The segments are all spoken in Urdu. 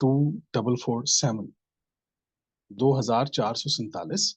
2447, 2447।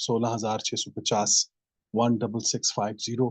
16,650, 16650,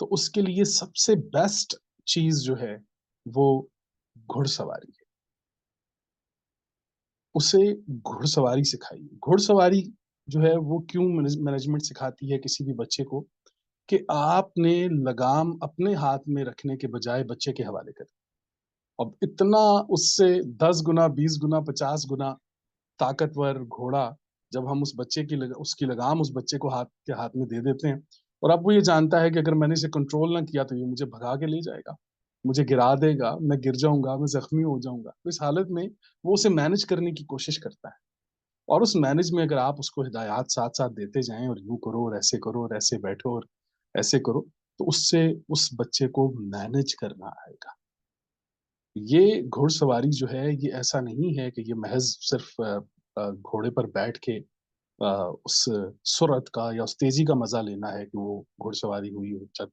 تو اس کے لیے سب سے بیسٹ چیز جو ہے وہ گھڑ سواری ہے. اسے گھڑ سواری سکھائیے. گھڑ سواری جو ہے وہ کیوں مینجمنٹ سکھاتی ہے کسی بھی بچے کو؟ کہ آپ نے لگام اپنے ہاتھ میں رکھنے کے بجائے بچے کے حوالے کر. اب اتنا اس سے 10 گنا 20 گنا 50 گنا طاقتور گھوڑا جب ہم اس بچے کی اس کی لگام اس بچے کو ہاتھ کے ہاتھ میں دے دیتے ہیں، اور اب وہ یہ جانتا ہے کہ اگر میں نے اسے کنٹرول نہ کیا تو یہ مجھے بھگا کے لے جائے گا، مجھے گرا دے گا، میں گر جاؤں گا، میں زخمی ہو جاؤں گا. تو اس حالت میں وہ اسے مینج کرنے کی کوشش کرتا ہے. اور اس مینج میں اگر آپ اس کو ہدایات ساتھ ساتھ دیتے جائیں اور یوں کرو اور ایسے بیٹھو اور ایسے کرو، تو اس سے اس بچے کو مینج کرنا آئے گا. یہ گھوڑ سواری جو ہے یہ ایسا نہیں ہے کہ یہ محض صرف گھوڑے پر بیٹھ کے اس سرعت کا یا اس تیزی کا مزہ لینا ہے کہ وہ گھوڑ سواری ہوئی ہو، جب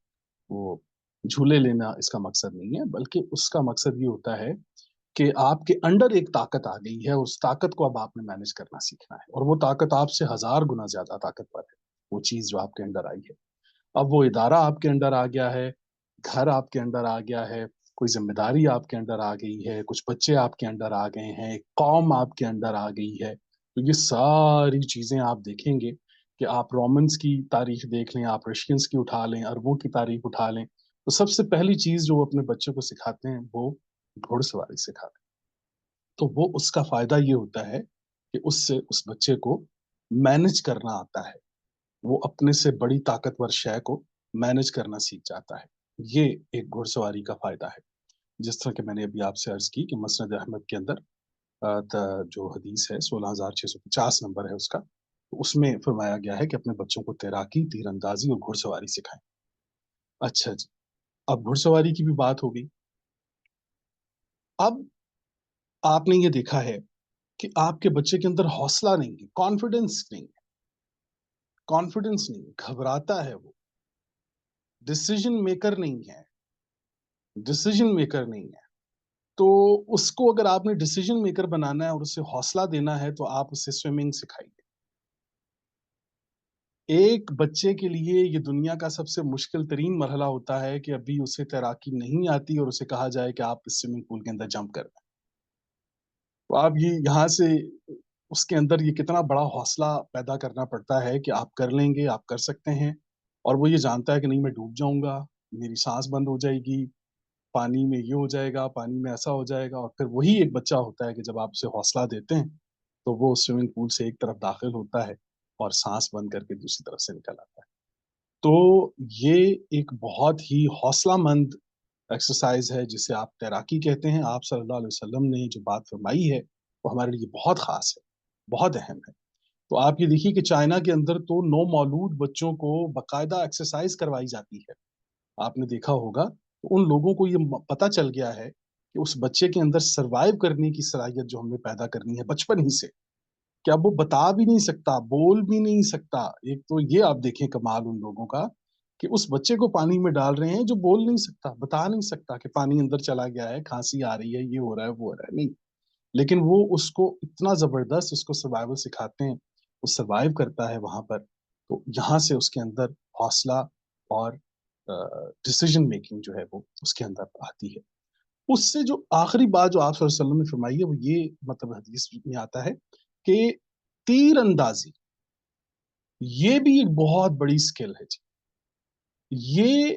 وہ جھولے لینا اس کا مقصد نہیں ہے، بلکہ اس کا مقصد یہ ہوتا ہے کہ آپ کے انڈر ایک طاقت آ گئی ہے، اس طاقت کو اب آپ نے مینج کرنا سیکھنا ہے، اور وہ طاقت آپ سے 1000 گنا زیادہ طاقتور ہے. وہ چیز جو آپ کے انڈر آئی ہے، اب وہ ادارہ آپ کے انڈر آ گیا ہے، گھر آپ کے انڈر آ گیا ہے، کوئی ذمہ داری آپ کے انڈر آ گئی ہے، کچھ بچے آپ کے انڈر آ گئے ہیں، ایک قوم آپ کے انڈر آ گئی ہے. تو یہ ساری چیزیں آپ دیکھیں گے کہ آپ رومنس کی تاریخ دیکھ لیں، آپ رشینس کی اٹھا لیں، عربوں کی تاریخ اٹھا لیں، تو سب سے پہلی چیز جو وہ اپنے بچے کو سکھاتے ہیں وہ گھوڑ سواری سکھاتے ہیں. تو وہ اس کا فائدہ یہ ہوتا ہے کہ اس سے اس بچے کو مینج کرنا آتا ہے، وہ اپنے سے بڑی طاقتور شے کو مینج کرنا سیکھ جاتا ہے. یہ ایک گھڑ سواری کا فائدہ ہے. جس طرح کہ میں نے ابھی آپ سے عرض کی کہ مسند احمد کے اندر جو حدیث ہے 16,650 نمبر ہے اس کا، اس میں فرمایا گیا ہے کہ اپنے بچوں کو تیراکی، تیر اندازی اور گھڑ سواری سکھائیں. اچھا جی، اب گھڑ سواری کی بھی بات ہوگی. اب آپ نے یہ دیکھا ہے کہ آپ کے بچے کے اندر حوصلہ نہیں ہے، کانفیڈنس نہیں ہے، کانفیڈنس نہیں ہے، گھبراتا ہے، وہ ڈسیزن میکر نہیں ہے، ڈسیزن میکر نہیں ہے. تو اس کو اگر آپ نے ڈسیزن میکر بنانا ہے اور اسے حوصلہ دینا ہے تو آپ اسے سوئمنگ سکھائیے. ایک بچے کے لیے یہ دنیا کا سب سے مشکل ترین مرحلہ ہوتا ہے کہ ابھی اسے تیراکی نہیں آتی اور اسے کہا جائے کہ آپ اس سوئمنگ پول کے اندر جمپ کر دیں. تو آپ یہ یہاں سے اس کے اندر یہ کتنا بڑا حوصلہ پیدا کرنا پڑتا ہے کہ آپ کر لیں گے، آپ کر سکتے ہیں. اور وہ یہ جانتا ہے کہ نہیں، میں ڈوب جاؤں گا، میری سانس بند ہو جائے گی، پانی میں یہ ہو جائے گا، پانی میں ایسا ہو جائے گا. اور پھر وہی ایک بچہ ہوتا ہے کہ جب آپ اسے حوصلہ دیتے ہیں تو وہ سوئمنگ پول سے ایک طرف داخل ہوتا ہے اور سانس بند کر کے دوسری طرف سے نکل آتا ہے. تو یہ ایک بہت ہی حوصلہ مند ایکسرسائز ہے جسے آپ تیراکی کہتے ہیں. آپ صلی اللہ علیہ وسلم نے جو بات فرمائی ہے وہ ہمارے لیے بہت خاص ہے، بہت اہم ہے. تو آپ یہ دیکھیے کہ چائنا کے اندر تو نو مولود بچوں کو باقاعدہ ایکسرسائز کروائی جاتی ہے. آپ نے دیکھا ہوگا ان لوگوں کو یہ پتا چل گیا ہے کہ اس بچے کے اندر سروائیو کرنے کی صلاحیت جو ہم نے پیدا کرنی ہے بچپن ہی سے، کہ اب وہ بتا بھی نہیں سکتا، بول بھی نہیں سکتا. ایک تو یہ آپ دیکھیں کمال ان لوگوں کا کہ اس بچے کو پانی میں ڈال رہے ہیں جو بول نہیں سکتا، بتا نہیں سکتا کہ پانی اندر چلا گیا ہے، کھانسی آ رہی ہے، یہ ہو رہا ہے، وہ ہو رہا ہے، نہیں. لیکن وہ اس کو اتنا زبردست اس کو سروائیول سکھاتے ہیں، وہ سروائیو کرتا ہے وہاں پر. تو یہاں سے اس کے اندر حوصلہ اور ڈسیزن میکنگ جو ہے وہ اس کے اندر آتی ہے. اس سے جو آخری بات جو آپ صلی اللہ علیہ وسلم نے فرمائی ہے وہ یہ مطلب حدیث میں آتا ہے کہ تیر اندازی یہ بھی ایک بہت بڑی سکل ہے جی. یہ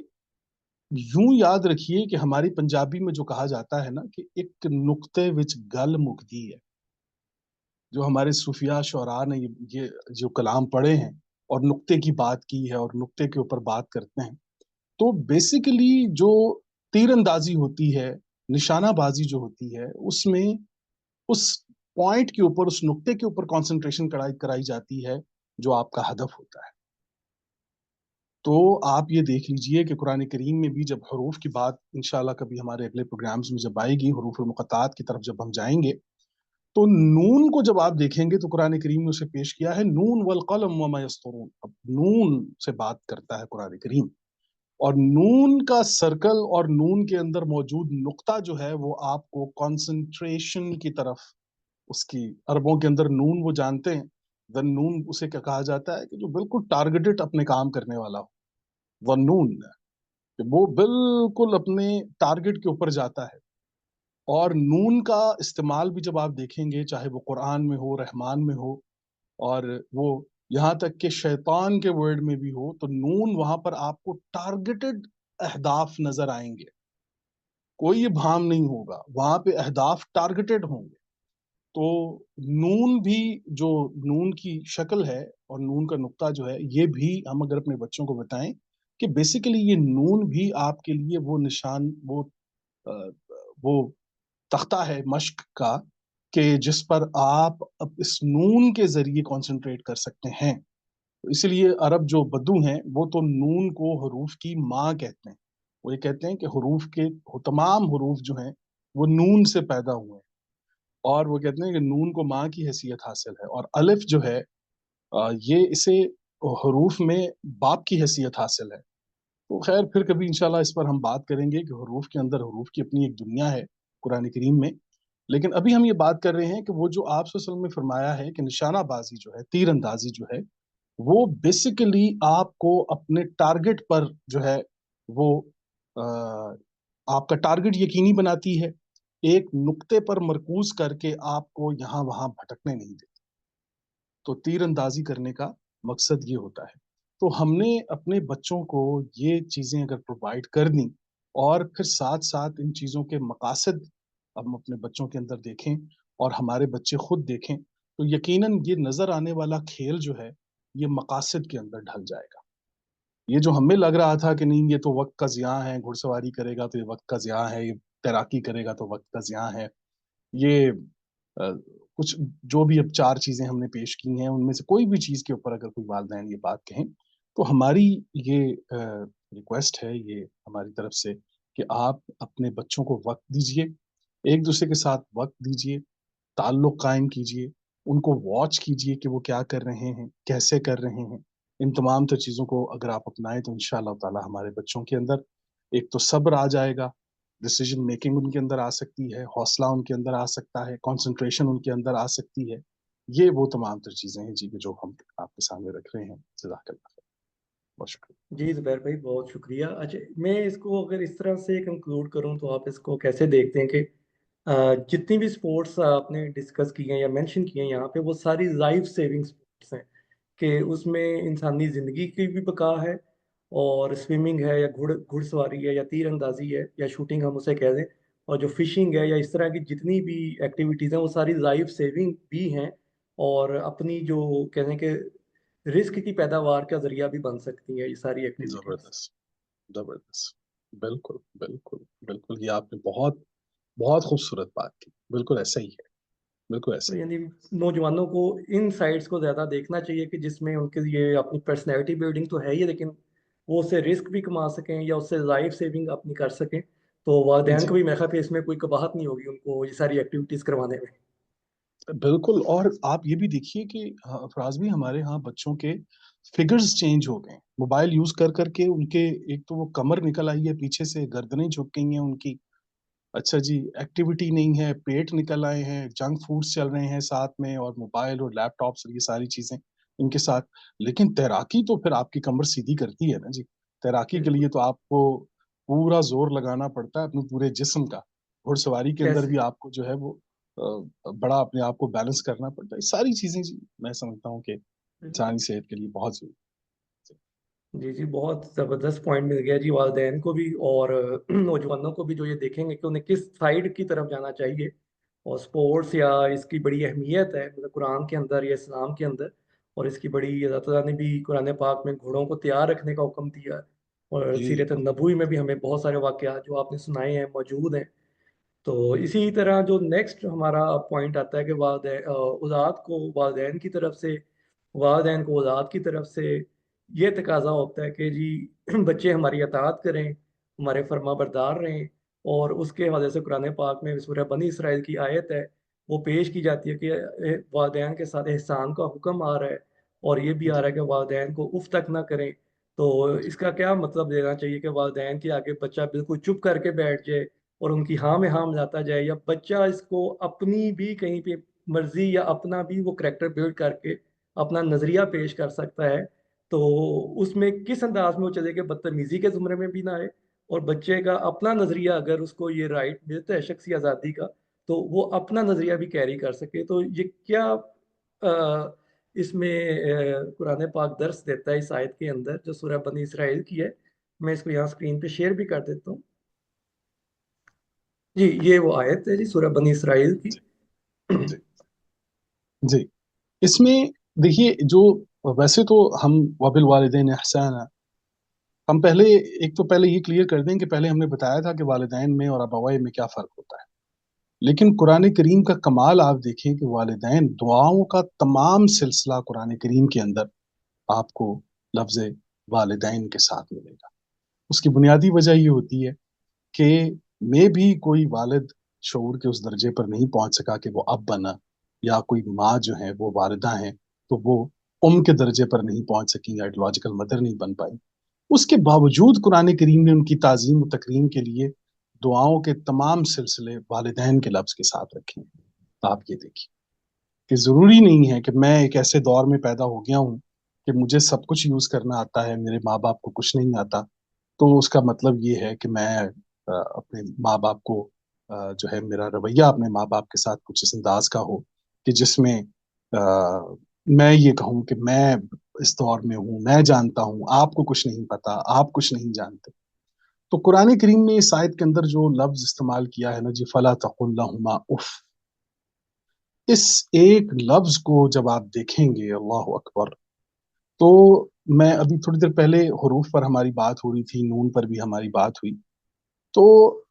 یوں یاد رکھیے کہ ہماری پنجابی میں جو کہا جاتا ہے نا کہ ایک نقطے وچ گل مکدی ہے. جو ہمارے صوفیاء شعراء نے یہ جو کلام پڑھے ہیں اور نقطے کی بات کی ہے اور نقطے کے اوپر بات کرتے ہیں، تو بیسیکلی جو تیر اندازی ہوتی ہے، نشانہ بازی جو ہوتی ہے، اس میں اس پوائنٹ کے اوپر، اس نقطے کے اوپر کانسنٹریشن کرائی جاتی ہے جو آپ کا ہدف ہوتا ہے. تو آپ یہ دیکھ لیجئے کہ قرآن کریم میں بھی جب حروف کی بات انشاءاللہ کبھی ہمارے اگلے پروگرامز میں جب آئے گی، حروف المقطعات کی طرف جب ہم جائیں گے، تو نون کو جب آپ دیکھیں گے تو قرآن کریم نے اسے پیش کیا ہے نون والقلم وما یسطرون. اب نون سے بات کرتا ہے قرآن کریم، اور نون کا سرکل اور نون کے اندر موجود نقطہ جو ہے وہ آپ کو کانسنٹریشن کی طرف، اس کی عربوں کے اندر نون وہ جانتے ہیں، ون نون اسے کیا کہا جاتا ہے کہ جو بالکل ٹارگیٹڈ اپنے کام کرنے والا ہو، ون نون. وہ بالکل اپنے ٹارگٹ کے اوپر جاتا ہے. اور نون کا استعمال بھی جب آپ دیکھیں گے، چاہے وہ قرآن میں ہو، رحمان میں ہو، اور وہ یہاں تک کہ شیطان کے ورڈ میں بھی ہو، تو نون وہاں پر آپ کو ٹارگٹڈ اہداف نظر آئیں گے. کوئی ابہام نہیں ہوگا، وہاں پہ اہداف ٹارگٹڈ ہوں گے. تو نون بھی، جو نون کی شکل ہے اور نون کا نقطہ جو ہے، یہ بھی ہم اگر اپنے بچوں کو بتائیں کہ بیسیکلی یہ نون بھی آپ کے لیے وہ نشان، وہ تختہ ہے مشق کا، کہ جس پر آپ اب اس نون کے ذریعے کنسنٹریٹ کر سکتے ہیں. اسی لیے عرب جو بدو ہیں وہ تو نون کو حروف کی ماں کہتے ہیں. وہ یہ کہتے ہیں کہ حروف کے تمام حروف جو ہیں وہ نون سے پیدا ہوئے ہیں، اور وہ کہتے ہیں کہ نون کو ماں کی حیثیت حاصل ہے، اور الف جو ہے یہ اسے حروف میں باپ کی حیثیت حاصل ہے. تو خیر، پھر کبھی انشاءاللہ اس پر ہم بات کریں گے کہ حروف کے اندر حروف کی اپنی ایک دنیا ہے قرآن کریم میں. لیکن ابھی ہم یہ بات کر رہے ہیں کہ وہ جو آپ صلی اللہ علیہ وسلم نے فرمایا ہے کہ نشانہ بازی جو ہے، تیر اندازی جو ہے، وہ بیسیکلی آپ کو اپنے ٹارگٹ پر جو ہے وہ آپ کا ٹارگٹ یقینی بناتی ہے، ایک نقطے پر مرکوز کر کے آپ کو یہاں وہاں بھٹکنے نہیں دیتی. تو تیر اندازی کرنے کا مقصد یہ ہوتا ہے. تو ہم نے اپنے بچوں کو یہ چیزیں اگر پرووائڈ کر دیں، اور پھر ساتھ ساتھ ان چیزوں کے مقاصد ہم اپنے بچوں کے اندر دیکھیں اور ہمارے بچے خود دیکھیں، تو یقیناً یہ نظر آنے والا کھیل جو ہے یہ مقاصد کے اندر ڈھل جائے گا. یہ جو ہمیں لگ رہا تھا کہ نہیں، یہ تو وقت کا ضیاع ہے، گھڑ سواری کرے گا تو یہ وقت کا ضیاع ہے، یہ تیراکی کرے گا تو وقت کا ضیاع ہے، یہ کچھ جو بھی اب 4 چیزیں ہم نے پیش کی ہیں ان میں سے کوئی بھی چیز کے اوپر اگر کوئی والدین یہ بات کہیں، تو ہماری یہ ریکویسٹ ہے، یہ ہماری طرف سے، کہ آپ اپنے بچوں کو وقت دیجئے، ایک دوسرے کے ساتھ وقت دیجئے، تعلق قائم کیجئے، ان کو واچ کیجئے کہ وہ کیا کر رہے ہیں، کیسے کر رہے ہیں. ان تمام تر چیزوں کو اگر آپ اپنائیں تو انشاءاللہ تعالی ہمارے بچوں کے اندر ایک تو صبر آ جائے گا، ڈسیزن میکنگ ان کے اندر آ سکتی ہے، حوصلہ ان کے اندر آ سکتا ہے، کنسنٹریشن ان کے اندر آ سکتی ہے. یہ وہ تمام تر چیزیں ہیں جی جو ہم آپ کے سامنے رکھ رہے ہیں. جزاک اللہ خیر. بہت شکریہ. جی زبیر بھائی، بہت شکریہ. اچھا، میں اس کو اگر اس طرح سے کنکلوڈ کروں تو آپ اس کو کیسے دیکھتے ہیں کہ جتنی بھی سپورٹس آپ نے ڈسکس کی ہیں یا مینشن کی ہیں یہاں پہ، وہ ساری لائف سیونگ سپورٹس ہیں، کہ اس میں انسانی زندگی کی بھی بقا ہے، اور سوئمنگ ہے یا گھڑ سواری ہے یا تیر اندازی ہے یا شوٹنگ ہم اسے کہہ دیں، اور جو فشنگ ہے یا اس طرح کی جتنی بھی ایکٹیویٹیز ہیں وہ ساری لائف سیونگ بھی ہیں، اور اپنی جو کہتے ہیں کہ رسک کی پیداوار کا ذریعہ بھی بن سکتی ہیں یہ ساری ایکٹیویٹیز. زبردست، زبردست. بالکل بالکل بالکل، یہ آپ نے بہت بہت خوبصورت بات کی. بالکل ایسا ہی ہے، بالکل تو ایسا ہی. یعنی نوجوانوں کو ان سائٹس کو زیادہ دیکھنا چاہیے کہ جس میں ان کے لیے اپنی پرسنالٹی بلڈنگ تو ہے ہی، لیکن وہ اس سے رسک بھی کما سکیں یا اس سے لائف سیونگ اپنی کر سکیں. تو والدین جی کو بھی میرے خیال پہ اس میں کوئی قباحت نہیں ہوگی ان کو یہ ساری ایکٹیویٹیز کروانے میں. بالکل. اور آپ یہ بھی دیکھیے کہ افراز بھی ہمارے ہاں بچوں کے فگرز چینج ہو گئے، موبائل یوز کر کر کے ان کے ایک تو وہ کمر نکل آئی ہے پیچھے سے، گردنیں جھک گئی ہیں ان کی. اچھا جی، ایکٹیویٹی نہیں ہے، پیٹ نکل آئے ہیں، جنک فوڈز چل رہے ہیں ساتھ میں، اور موبائل اور لیپ ٹاپس اور یہ ساری چیزیں ان کے ساتھ. لیکن تیراکی تو پھر آپ کی کمر سیدھی کرتی ہے نا جی. تیراکی کے بالکل. لیے تو آپ کو پورا زور لگانا پڑتا ہے اپنے پورے جسم کا. گھڑ سواری کے اندر کیسے؟ بھی آپ کو جو ہے وہ بڑا اپنے آپ کو بیلنس کرنا پڑتا ہے. یہ ساری چیزیں جی میں سمجھتا ہوں کہ انسانی صحت کے لیے بہت ضروری جی جی، بہت زبردست پوائنٹ مل گیا جی والدین کو بھی اور نوجوانوں کو بھی، جو یہ دیکھیں گے کہ انہیں کس سائڈ کی طرف جانا چاہیے. اور سپورٹس یا اس کی بڑی اہمیت ہے مطلب قرآن کے اندر یا اسلام کے اندر، اور اس کی بڑی، اللہ تعالیٰ نے بھی قرآن پاک میں گھوڑوں کو تیار رکھنے کا حکم دیا ہے، اور جی سیرت النبوی میں بھی ہمیں بہت سارے واقعات جو آپ نے سنائے ہیں موجود ہیں. تو اسی طرح جو نیکسٹ ہمارا پوائنٹ آتا ہے کہ والدین اولاد کو والدین کی طرف سے، والدین کو اولاد کی طرف سے یہ تقاضا ہوتا ہے کہ جی بچے ہماری اطاعت کریں، ہمارے فرما بردار رہیں. اور اس کے حوالے سے قرآن پاک میں سورہ بنی اسرائیل کی آیت ہے، وہ پیش کی جاتی ہے کہ والدین کے ساتھ احسان کا حکم آ رہا ہے، اور یہ بھی آ جی رہا ہے کہ والدین کو اف تک نہ کریں. تو جی اس کا کیا مطلب لینا چاہیے کہ والدین کے آگے بچہ بالکل چپ کر کے بیٹھ جائے اور ان کی ہاں میں ہاں ملاتا جائے، یا بچہ اس کو اپنی بھی کہیں پہ مرضی یا اپنا بھی وہ کریکٹر بلڈ کر کے اپنا نظریہ پیش کر سکتا ہے. تو اس میں کس انداز میں وہ چلے کہ بدتمیزی کے زمرے میں بھی نہ آئے، اور بچے کا اپنا نظریہ اگر اس کو یہ رائٹ دیتا ہے شخصی آزادی کا، تو وہ اپنا نظریہ بھی کیری کر سکے. تو یہ کیا اس میں قرآن پاک درس دیتا ہے اس آیت کے اندر جو سورہ بنی اسرائیل کی ہے. میں اس کو یہاں اسکرین پہ شیئر بھی کر دیتا ہوں. جی یہ وہ آیت ہے جی سورہ بنی اسرائیل کی. جی جی جی. اس میں دیکھیے جو ویسے تو ہم وبالوالدین احسانا، ہم پہلے ایک تو پہلے یہ کلیئر کر دیں کہ پہلے ہم نے بتایا تھا کہ والدین میں اور ابوائے میں کیا فرق ہوتا ہے. لیکن قرآن کریم کا کمال آپ دیکھیں کہ والدین دعاؤں کا تمام سلسلہ قرآن کریم کے اندر آپ کو لفظ والدین کے ساتھ ملے گا. اس کی بنیادی وجہ یہ ہوتی ہے کہ میں بھی کوئی والد شعور کے اس درجے پر نہیں پہنچ سکا کہ وہ اب بنا، یا کوئی ماں جو ہے وہ والدہ ہیں تو وہ کے درجے پر نہیں پہنچ سکی، آئیڈیولوجیکل مدر نہیں بن پائی. اس کے باوجود قرآن کریم نے ان کی تعظیم و تکریم کے لیے دعاؤں کے تمام سلسلے والدین کے لفظ کے ساتھ رکھے ہیں. آپ یہ دیکھیے کہ ضروری نہیں ہے کہ میں ایک ایسے دور میں پیدا ہو گیا ہوں کہ مجھے سب کچھ یوز کرنا آتا ہے، میرے ماں باپ کو کچھ نہیں آتا، تو اس کا مطلب یہ ہے کہ میں اپنے ماں باپ کو جو ہے میرا رویہ اپنے ماں باپ کے ساتھ کچھ اس انداز کا ہو کہ جس میں میں یہ کہوں کہ میں اس دور میں ہوں، میں جانتا ہوں، آپ کو کچھ نہیں پتا، آپ کچھ نہیں جانتے. تو قرآن کریم نے اس آیت کے اندر جو لفظ استعمال کیا ہے نا جی، فلا تقل لہما اف، اس ایک لفظ کو جب آپ دیکھیں گے اللہ اکبر، تو میں ابھی تھوڑی دیر پہلے حروف پر ہماری بات ہو رہی تھی، نون پر بھی ہماری بات ہوئی. تو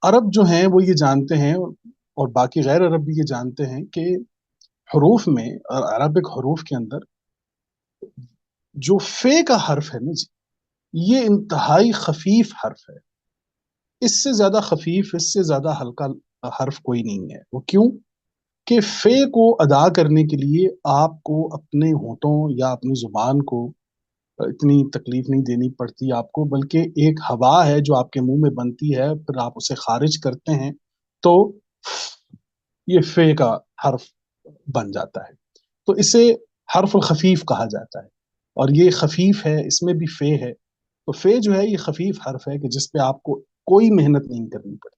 عرب جو ہیں وہ یہ جانتے ہیں اور باقی غیر عرب بھی یہ جانتے ہیں کہ حروف میں اور عربک حروف کے اندر جو فے کا حرف ہے نا جی، یہ انتہائی خفیف حرف ہے. اس سے زیادہ خفیف، اس سے زیادہ ہلکا حرف کوئی نہیں ہے. وہ کیوں کہ فے کو ادا کرنے کے لیے آپ کو اپنے ہونٹوں یا اپنی زبان کو اتنی تکلیف نہیں دینی پڑتی آپ کو، بلکہ ایک ہوا ہے جو آپ کے منہ میں بنتی ہے، پھر آپ اسے خارج کرتے ہیں تو یہ فے کا حرف بن جاتا ہے. تو اسے حرف الخفیف کہا جاتا ہے، اور یہ خفیف ہے، اس میں بھی فے ہے. تو فے جو ہے یہ خفیف حرف ہے کہ جس پہ آپ کو کوئی محنت نہیں کرنی پڑتی.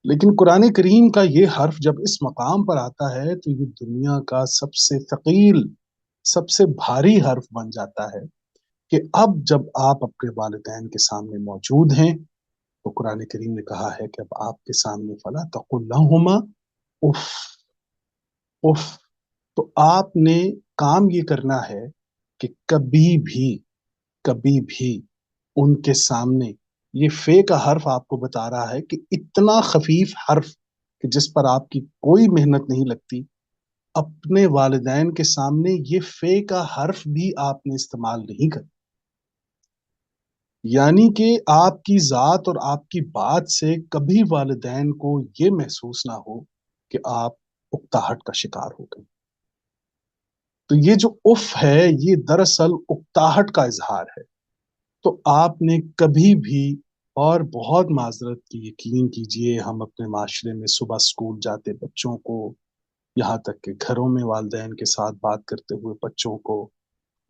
لیکن قرآن کریم کا یہ حرف جب اس مقام پر آتا ہے تو یہ دنیا کا سب سے ثقیل، سب سے بھاری حرف بن جاتا ہے کہ اب جب آپ اپنے والدین کے سامنے موجود ہیں تو قرآن کریم نے کہا ہے کہ اب آپ کے سامنے فلا تقل لہما اف اف. تو آپ نے کام یہ کرنا ہے کہ کبھی بھی ان کے سامنے، یہ فے کا حرف آپ کو بتا رہا ہے کہ اتنا خفیف حرف کہ جس پر آپ کی کوئی محنت نہیں لگتی، اپنے والدین کے سامنے یہ فے کا حرف بھی آپ نے استعمال نہیں کرنا. یعنی کہ آپ کی ذات اور آپ کی بات سے کبھی والدین کو یہ محسوس نہ ہو کہ آپ اکتاہٹ کا شکار ہو گئے. تو یہ جو اف ہے یہ دراصل اکتاہٹ کا اظہار ہے. تو آپ نے کبھی بھی، اور بہت معذرت کی یقین کیجئے، ہم اپنے معاشرے میں صبح اسکول جاتے بچوں کو، یہاں تک کہ گھروں میں والدین کے ساتھ بات کرتے ہوئے بچوں کو،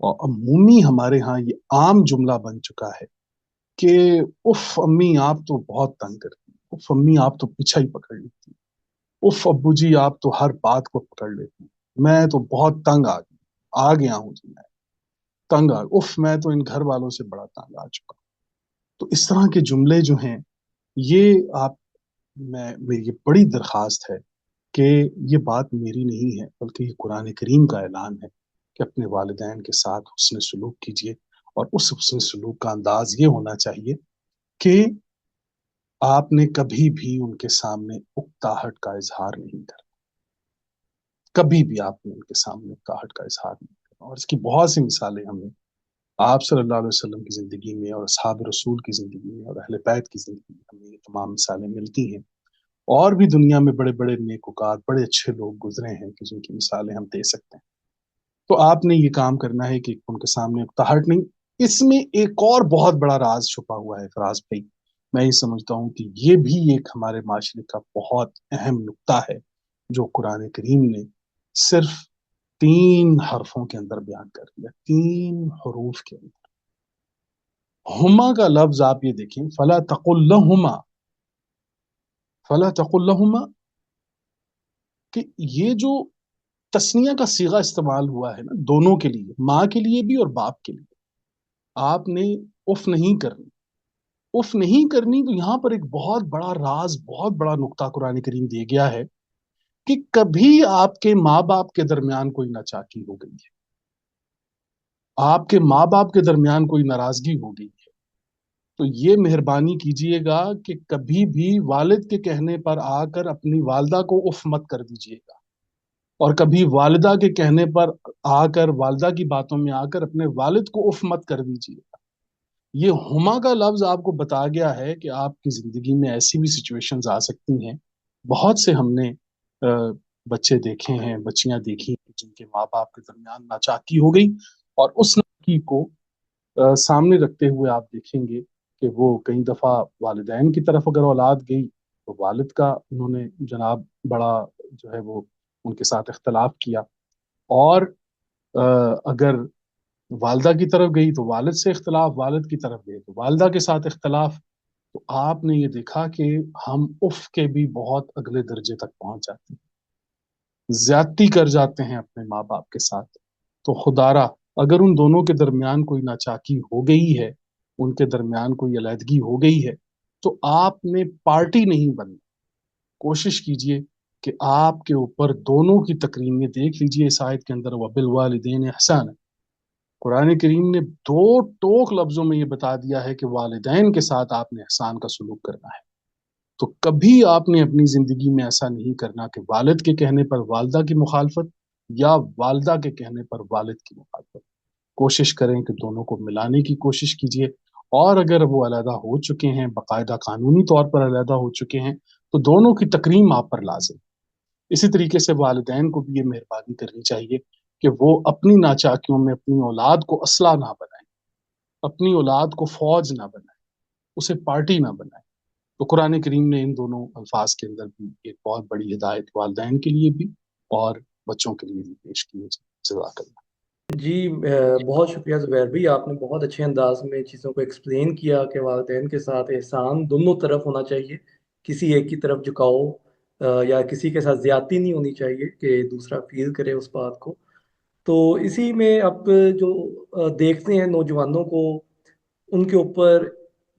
اور عمومی ہمارے ہاں یہ عام جملہ بن چکا ہے کہ اف امی آپ تو بہت تنگ کرتی، اف امی آپ تو پیچھا ہی پکڑ لیتی، اف ابو جی آپ تو ہر بات کو پکڑ لیتی، میں تو بہت تنگ آ گیا ہوں جی، میں تنگ اف میں تو ان گھر والوں سے بڑا تنگ آ چکا. تو اس طرح کے جملے جو ہیں یہ آپ، میری یہ بڑی درخواست ہے کہ یہ بات میری نہیں ہے بلکہ یہ قرآن کریم کا اعلان ہے کہ اپنے والدین کے ساتھ حسن سلوک کیجیے. اور اس حسن سلوک کا انداز یہ ہونا چاہیے کہ آپ نے کبھی بھی ان کے سامنے اکتاہٹ کا اظہار نہیں کرنا. کبھی بھی آپ نے ان کے سامنے اکتاہٹ کا اظہار نہیں کرنا. اور اس کی بہت سی مثالیں ہمیں آپ صلی اللہ علیہ وسلم کی زندگی میں اور اصحاب رسول کی زندگی میں اور اہل بیت کی زندگی میں ہمیں یہ تمام مثالیں ملتی ہیں. اور بھی دنیا میں بڑے بڑے نیکوکار، بڑے اچھے لوگ گزرے ہیں کہ جن کی مثالیں ہم دے سکتے ہیں. تو آپ نے یہ کام کرنا ہے کہ ان کے سامنے اکتاہٹ نہیں. اس میں ایک اور بہت بڑا راز چھپا ہوا ہے فراز بھائی. میں یہ سمجھتا ہوں کہ یہ بھی ایک ہمارے معاشرے کا بہت اہم نقطہ ہے جو قرآن کریم نے صرف 3 حرفوں کے اندر بیان کر دیا، 3 حروف کے اندر. ہما کا لفظ آپ یہ دیکھیں، فلا تقل لہما، فلا تقل لہما، کہ یہ جو تسنیہ کا صیغہ استعمال ہوا ہے نا دونوں کے لیے، ماں کے لیے بھی اور باپ کے لیے، آپ نے اف نہیں کرنی، اف نہیں کرنی، تو یہاں پر ایک بہت بڑا راز، بہت بڑا نقطہ قرآن کریم دے گیا ہے کہ کبھی آپ کے ماں باپ کے درمیان کوئی ناچاکی ہو گئی ہے، آپ کے ماں باپ کے درمیان کوئی ناراضگی ہو گئی ہے، تو یہ مہربانی کیجئے گا کہ کبھی بھی والد کے کہنے پر آ کر اپنی والدہ کو اف مت کر دیجئے گا، اور کبھی والدہ کے کہنے پر آ کر، والدہ کی باتوں میں آ کر اپنے والد کو اف مت کر دیجئے گا۔ یہ ہما کا لفظ آپ کو بتا گیا ہے کہ آپ کی زندگی میں ایسی بھی سچویشنز آ سکتی ہیں، بہت سے ہم نے بچے دیکھے ہیں، بچیاں دیکھی ہیں جن کے ماں باپ کے درمیان ناچاکی ہو گئی، اور اس ناچاکی کو سامنے رکھتے ہوئے آپ دیکھیں گے کہ وہ کئی دفعہ والدین کی طرف اگر اولاد گئی تو والد کا انہوں نے جناب بڑا جو ہے وہ ان کے ساتھ اختلاف کیا، اور اگر والدہ کی طرف گئی تو والد سے اختلاف، والد کی طرف گئی تو والدہ کے ساتھ اختلاف، تو آپ نے یہ دیکھا کہ ہم اف کے بھی بہت اگلے درجے تک پہنچ جاتے ہیں، زیادتی کر جاتے ہیں اپنے ماں باپ کے ساتھ۔ تو خدارا اگر ان دونوں کے درمیان کوئی ناچاکی ہو گئی ہے، ان کے درمیان کوئی علیحدگی ہو گئی ہے، تو آپ نے پارٹی نہیں بننا، کوشش کیجئے کہ آپ کے اوپر دونوں کی تکریم، یہ دیکھ لیجئے اس آیت کے اندر وَبِالْوَالِدَيْنِ احسان، قرآن کریم نے دو ٹوک لفظوں میں یہ بتا دیا ہے کہ والدین کے ساتھ آپ نے احسان کا سلوک کرنا ہے۔ تو کبھی آپ نے اپنی زندگی میں ایسا نہیں کرنا کہ والد کے کہنے پر والدہ کی مخالفت، یا والدہ کے کہنے پر والد کی مخالفت، کوشش کریں کہ دونوں کو ملانے کی کوشش کیجیے، اور اگر وہ علیحدہ ہو چکے ہیں، باقاعدہ قانونی طور پر علیحدہ ہو چکے ہیں، تو دونوں کی تکریم آپ پر لازم۔ اسی طریقے سے والدین کو بھی یہ مہربانی کرنی چاہیے کہ وہ اپنی ناچاکیوں میں اپنی اولاد کو اسلحہ نہ بنائیں، اپنی اولاد کو فوج نہ بنائیں، اسے پارٹی نہ بنائیں۔ تو قرآن کریم نے ان دونوں الفاظ کے اندر بھی ایک بہت بڑی ہدایت والدین کے لیے بھی اور بچوں کے لیے بھی پیش کی ہے۔ جزاک اللہ۔ جی بہت شکریہ زبیر بھائی، آپ نے بہت اچھے انداز میں چیزوں کو ایکسپلین کیا کہ والدین کے ساتھ احسان دونوں طرف ہونا چاہیے، کسی ایک کی طرف جھکاؤ یا کسی کے ساتھ زیادتی نہیں ہونی چاہیے کہ دوسرا فیل کرے اس بات کو۔ تو اسی میں اب جو دیکھتے ہیں نوجوانوں کو، ان کے اوپر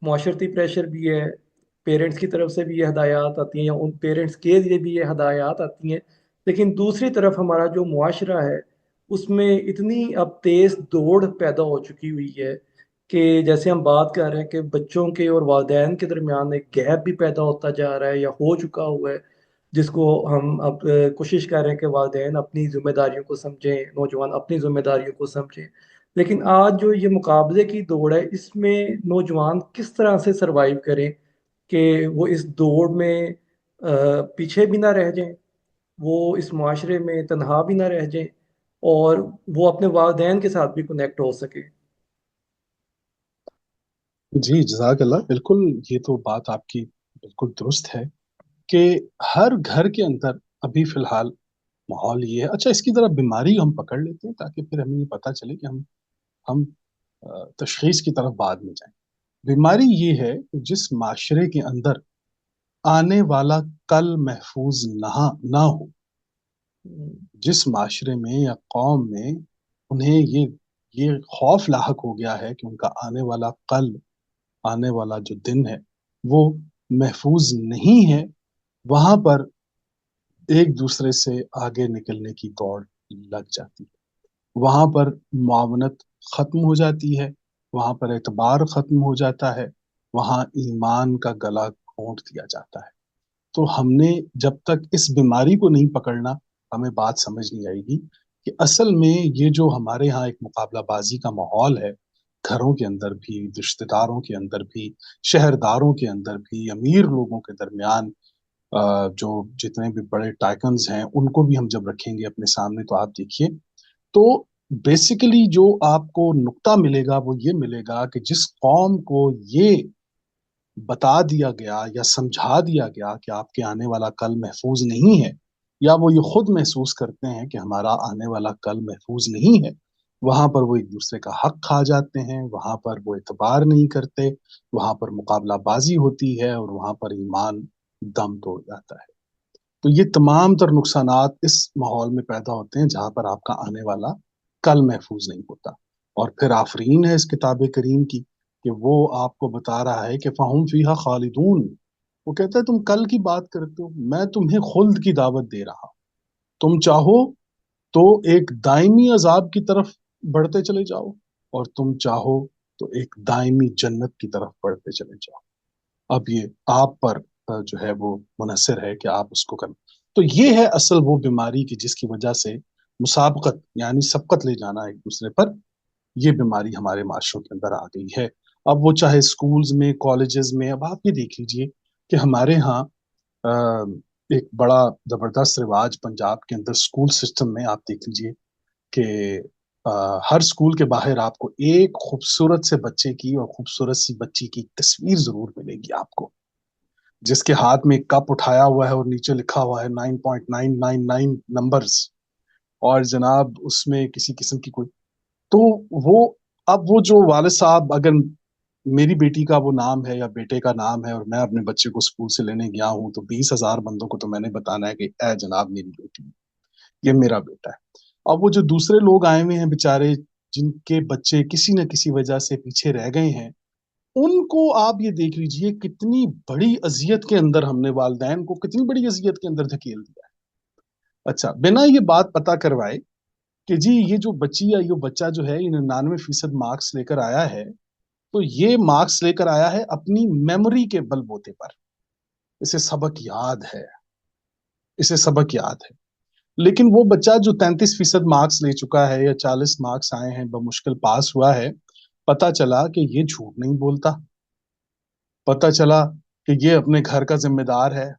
معاشرتی پریشر بھی ہے، پیرنٹس کی طرف سے بھی یہ ہدایات آتی ہیں یا ان پیرنٹس کے لیے بھی یہ ہدایات آتی ہیں، لیکن دوسری طرف ہمارا جو معاشرہ ہے اس میں اتنی اب تیز دوڑ پیدا ہو چکی ہوئی ہے کہ جیسے ہم بات کر رہے ہیں کہ بچوں کے اور والدین کے درمیان ایک گیپ بھی پیدا ہوتا جا رہا ہے یا ہو چکا ہوا ہے، جس کو ہم اب کوشش کر رہے ہیں کہ والدین اپنی ذمہ داریوں کو سمجھیں، نوجوان اپنی ذمہ داریوں کو سمجھیں۔ لیکن آج جو یہ مقابلے کی دوڑ ہے اس میں نوجوان کس طرح سے سروائیو کریں کہ وہ اس دوڑ میں پیچھے بھی نہ رہ جائیں، وہ اس معاشرے میں تنہا بھی نہ رہ جائیں، اور وہ اپنے والدین کے ساتھ بھی کنیکٹ ہو سکے۔ جی جزاک اللہ، بالکل یہ تو بات آپ کی بالکل درست ہے کہ ہر گھر کے اندر ابھی فی الحال ماحول یہ ہے۔ اچھا، اس کی ذرا بیماری ہم پکڑ لیتے ہیں تاکہ پھر ہمیں یہ پتہ چلے کہ ہم تشخیص کی طرف بعد میں جائیں۔ بیماری یہ ہے کہ جس معاشرے کے اندر آنے والا کل محفوظ نہ ہو، جس معاشرے میں یا قوم میں انہیں یہ خوف لاحق ہو گیا ہے کہ ان کا آنے والا کل، آنے والا جو دن ہے وہ محفوظ نہیں ہے، وہاں پر ایک دوسرے سے آگے نکلنے کی دوڑ لگ جاتی ہے، وہاں پر معاونت ختم ہو جاتی ہے، وہاں پر اعتبار ختم ہو جاتا ہے، وہاں ایمان کا گلا گھونٹ دیا جاتا ہے۔ تو ہم نے جب تک اس بیماری کو نہیں پکڑنا، ہمیں بات سمجھ نہیں آئے گی کہ اصل میں یہ جو ہمارے ہاں ایک مقابلہ بازی کا ماحول ہے، گھروں کے اندر بھی، رشتہ داروں کے اندر بھی، شہرداروں کے اندر بھی، امیر لوگوں کے درمیان، جو جتنے بھی بڑے ٹائکنز ہیں ان کو بھی ہم جب رکھیں گے اپنے سامنے، تو آپ دیکھیے، تو بیسیکلی جو آپ کو نقطہ ملے گا وہ یہ ملے گا کہ جس قوم کو یہ بتا دیا گیا یا سمجھا دیا گیا کہ آپ کے آنے والا کل محفوظ نہیں ہے، یا وہ یہ خود محسوس کرتے ہیں کہ ہمارا آنے والا کل محفوظ نہیں ہے، وہاں پر وہ ایک دوسرے کا حق کھا جاتے ہیں، وہاں پر وہ اعتبار نہیں کرتے، وہاں پر مقابلہ بازی ہوتی ہے، اور وہاں پر ایمان دم توڑ جاتا ہے۔ تو یہ تمام تر نقصانات اس ماحول میں پیدا ہوتے ہیں جہاں پر آپ کا آنے والا کل محفوظ نہیں ہوتا۔ اور پھر آفرین ہے اس کتاب کریم کی کہ وہ آپ کو بتا رہا ہے کہ فَهُمْ فِيهَا خالدون۔ وہ کہتا ہے تم کل کی بات کرتے ہو، میں تمہیں خلد کی دعوت دے رہا ہوں۔ تم چاہو تو ایک دائمی عذاب کی طرف بڑھتے چلے جاؤ، اور تم چاہو تو ایک دائمی جنت کی طرف بڑھتے چلے جاؤ۔ اب یہ آپ پر جو ہے وہ منحصر ہے کہ آپ اس کو کریں۔ تو یہ ہے اصل وہ بیماری کی جس کی وجہ سے مسابقت یعنی سبقت لے جانا ایک دوسرے پر، یہ بیماری ہمارے معاشروں کے اندر آ گئی ہے۔ اب وہ چاہے اسکولز میں، کالجز میں، اب آپ یہ دیکھ لیجئے کہ ہمارے ہاں ایک بڑا زبردست رواج پنجاب کے اندر اسکول سسٹم میں آپ دیکھ لیجئے کہ ہر اسکول کے باہر آپ کو ایک خوبصورت سے بچے کی اور خوبصورت سی بچی کی تصویر ضرور ملے گی آپ کو، جس کے ہاتھ میں ایک کپ اٹھایا ہوا ہے اور نیچے لکھا ہوا ہے 9.999 نمبرز، اور جناب اس میں کسی قسم کی کوئی تو وہ اب وہ جو والد صاحب اگر میری بیٹی کا وہ نام ہے یا بیٹے کا نام ہے اور میں اپنے بچے کو اسکول سے لینے گیا ہوں، تو 20,000 بندوں کو تو میں نے بتانا ہے کہ اے جناب میری بیٹی، یہ میرا بیٹا ہے۔ اب وہ جو دوسرے لوگ آئے ہوئے ہیں بےچارے، جن کے بچے کسی نہ کسی وجہ سے پیچھے رہ گئے ہیں، ان کو آپ یہ دیکھ لیجئے کتنی بڑی اذیت کے اندر ہم نے والدین کو کتنی بڑی اذیت کے اندر دھکیل دیا ہے۔ اچھا، بنا یہ بات پتہ کروائے کہ جی یہ جو بچی یا یہ بچہ جو ہے 99% مارکس لے کر آیا ہے، تو یہ مارکس لے کر آیا ہے اپنی میموری کے بل بوتے پر، اسے سبق یاد ہے، اسے سبق یاد ہے۔ لیکن وہ بچہ جو 33% مارکس لے چکا ہے یا 40 مارکس آئے ہیں بمشکل پاس ہوا ہے، پتا چلا کہ یہ جھوٹ نہیں بولتا، پتا چلا کہ یہ اپنے گھر کا ذمہ دار ہے،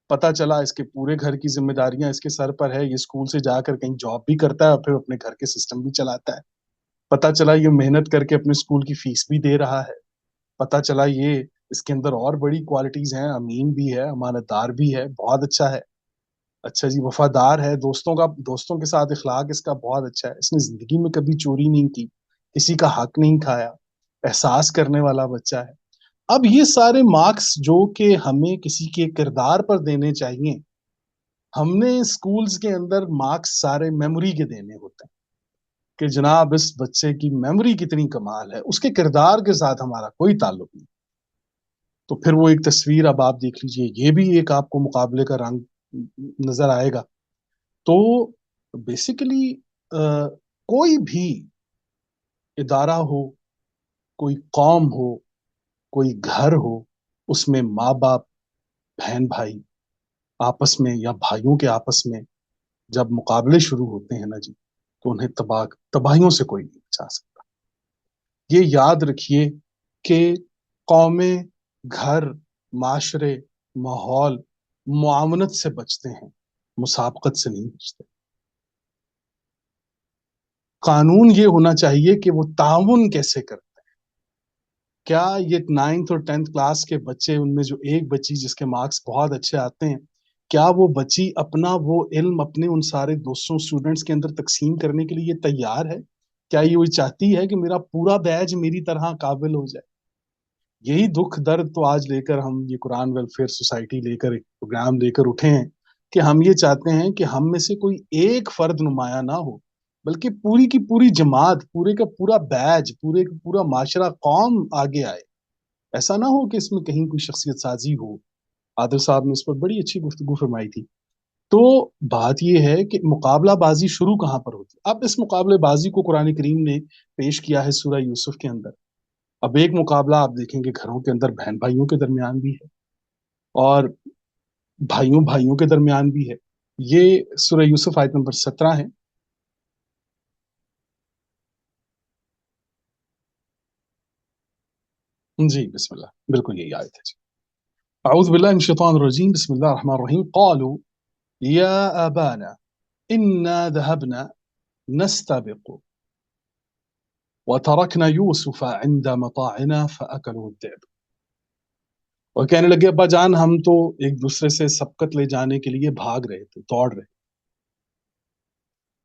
پتا چلا اس کے پورے گھر کی ذمہ داریاں اس کے سر پر ہے، یہ اسکول سے جا کر کہیں جاب بھی کرتا ہے اور پھر اپنے گھر کے سسٹم بھی چلاتا ہے، پتا چلا یہ محنت کر کے اپنے اسکول کی فیس بھی دے رہا ہے، پتا چلا یہ اس کے اندر اور بڑی کوالٹیز ہیں، امین بھی ہے، امانت دار بھی ہے، بہت اچھا ہے، اچھا جی وفادار ہے، دوستوں کے ساتھ اخلاق اس کا بہت اچھا ہے، اس نے زندگی میں کبھی چوری نہیں کی، کسی کا حق نہیں کھایا، احساس کرنے والا بچہ ہے۔ اب یہ سارے مارکس جو کہ ہمیں کسی کے کردار پر دینے چاہیے، ہم نے اسکولز کے اندر مارکس سارے میموری کے دینے ہوتے ہیں کہ جناب اس بچے کی میموری کتنی کمال ہے، اس کے کردار کے ساتھ ہمارا کوئی تعلق نہیں۔ تو پھر وہ ایک تصویر اب آپ دیکھ لیجئے، یہ بھی ایک آپ کو مقابلے کا رنگ نظر آئے گا۔ تو بیسیکلی کوئی بھی ادارہ ہو، کوئی قوم ہو، کوئی گھر ہو، اس میں ماں باپ، بہن بھائی آپس میں یا بھائیوں کے آپس میں جب مقابلے شروع ہوتے ہیں نا جی، تو انہیں تباہیوں سے کوئی نہیں بچا سکتا۔ یہ یاد رکھیے کہ قومیں، گھر، معاشرے، ماحول معاونت سے بچتے ہیں، مسابقت سے نہیں بچتے۔ قانون یہ ہونا چاہیے کہ وہ تعاون کیسے کرتے ہیں۔ کیا یہ 9th اور 10th کلاس کے بچے، ان میں جو ایک بچی جس کے مارکس بہت اچھے آتے ہیں، کیا وہ بچی اپنا وہ علم اپنے ان سارے دوستوں اسٹوڈنٹس کے اندر تقسیم کرنے کے لیے تیار ہے؟ کیا یہ وہی چاہتی ہے کہ میرا پورا بیچ میری طرح قابل ہو جائے؟ یہی دکھ درد تو آج لے کر ہم یہ قرآن ویلفیئر سوسائٹی لے کر ایک پروگرام لے کر اٹھے ہیں کہ ہم یہ چاہتے ہیں کہ ہم میں سے کوئی ایک فرد نمایاں نہ ہو، بلکہ پوری کی پوری جماعت، پورے کا پورا بیچ، پورے کا پورا معاشرہ، قوم آگے آئے۔ ایسا نہ ہو کہ اس میں کہیں کوئی شخصیت سازی ہو۔ عادل صاحب نے اس پر بڑی اچھی گفتگو فرمائی تھی۔ تو بات یہ ہے کہ مقابلہ بازی شروع کہاں پر ہوتی ہے؟ اب اس مقابلہ بازی کو قرآن کریم نے پیش کیا ہے سورہ یوسف کے اندر۔ اب ایک مقابلہ آپ دیکھیں گے گھروں کے اندر بہن بھائیوں کے درمیان بھی ہے، اور بھائیوں بھائیوں کے درمیان بھی ہے۔ یہ سورہ یوسف آیت نمبر 17 ہے۔ جی بسم اللہ، بالکل یہی آیت ہے جی۔ اعوذ باللہ من الشیطان الرجیم، بسم اللہ الرحمن الرحیم۔ قالوا یا ابانا انا ذهبنا نستبق وتركنا يوسف عند متاعنا فاكله الذئب۔ اور کہنے لگے ابا جان ہم تو ایک دوسرے سے سبقت لے جانے کے لیے بھاگ رہے تھے، دوڑ رہے،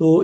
تو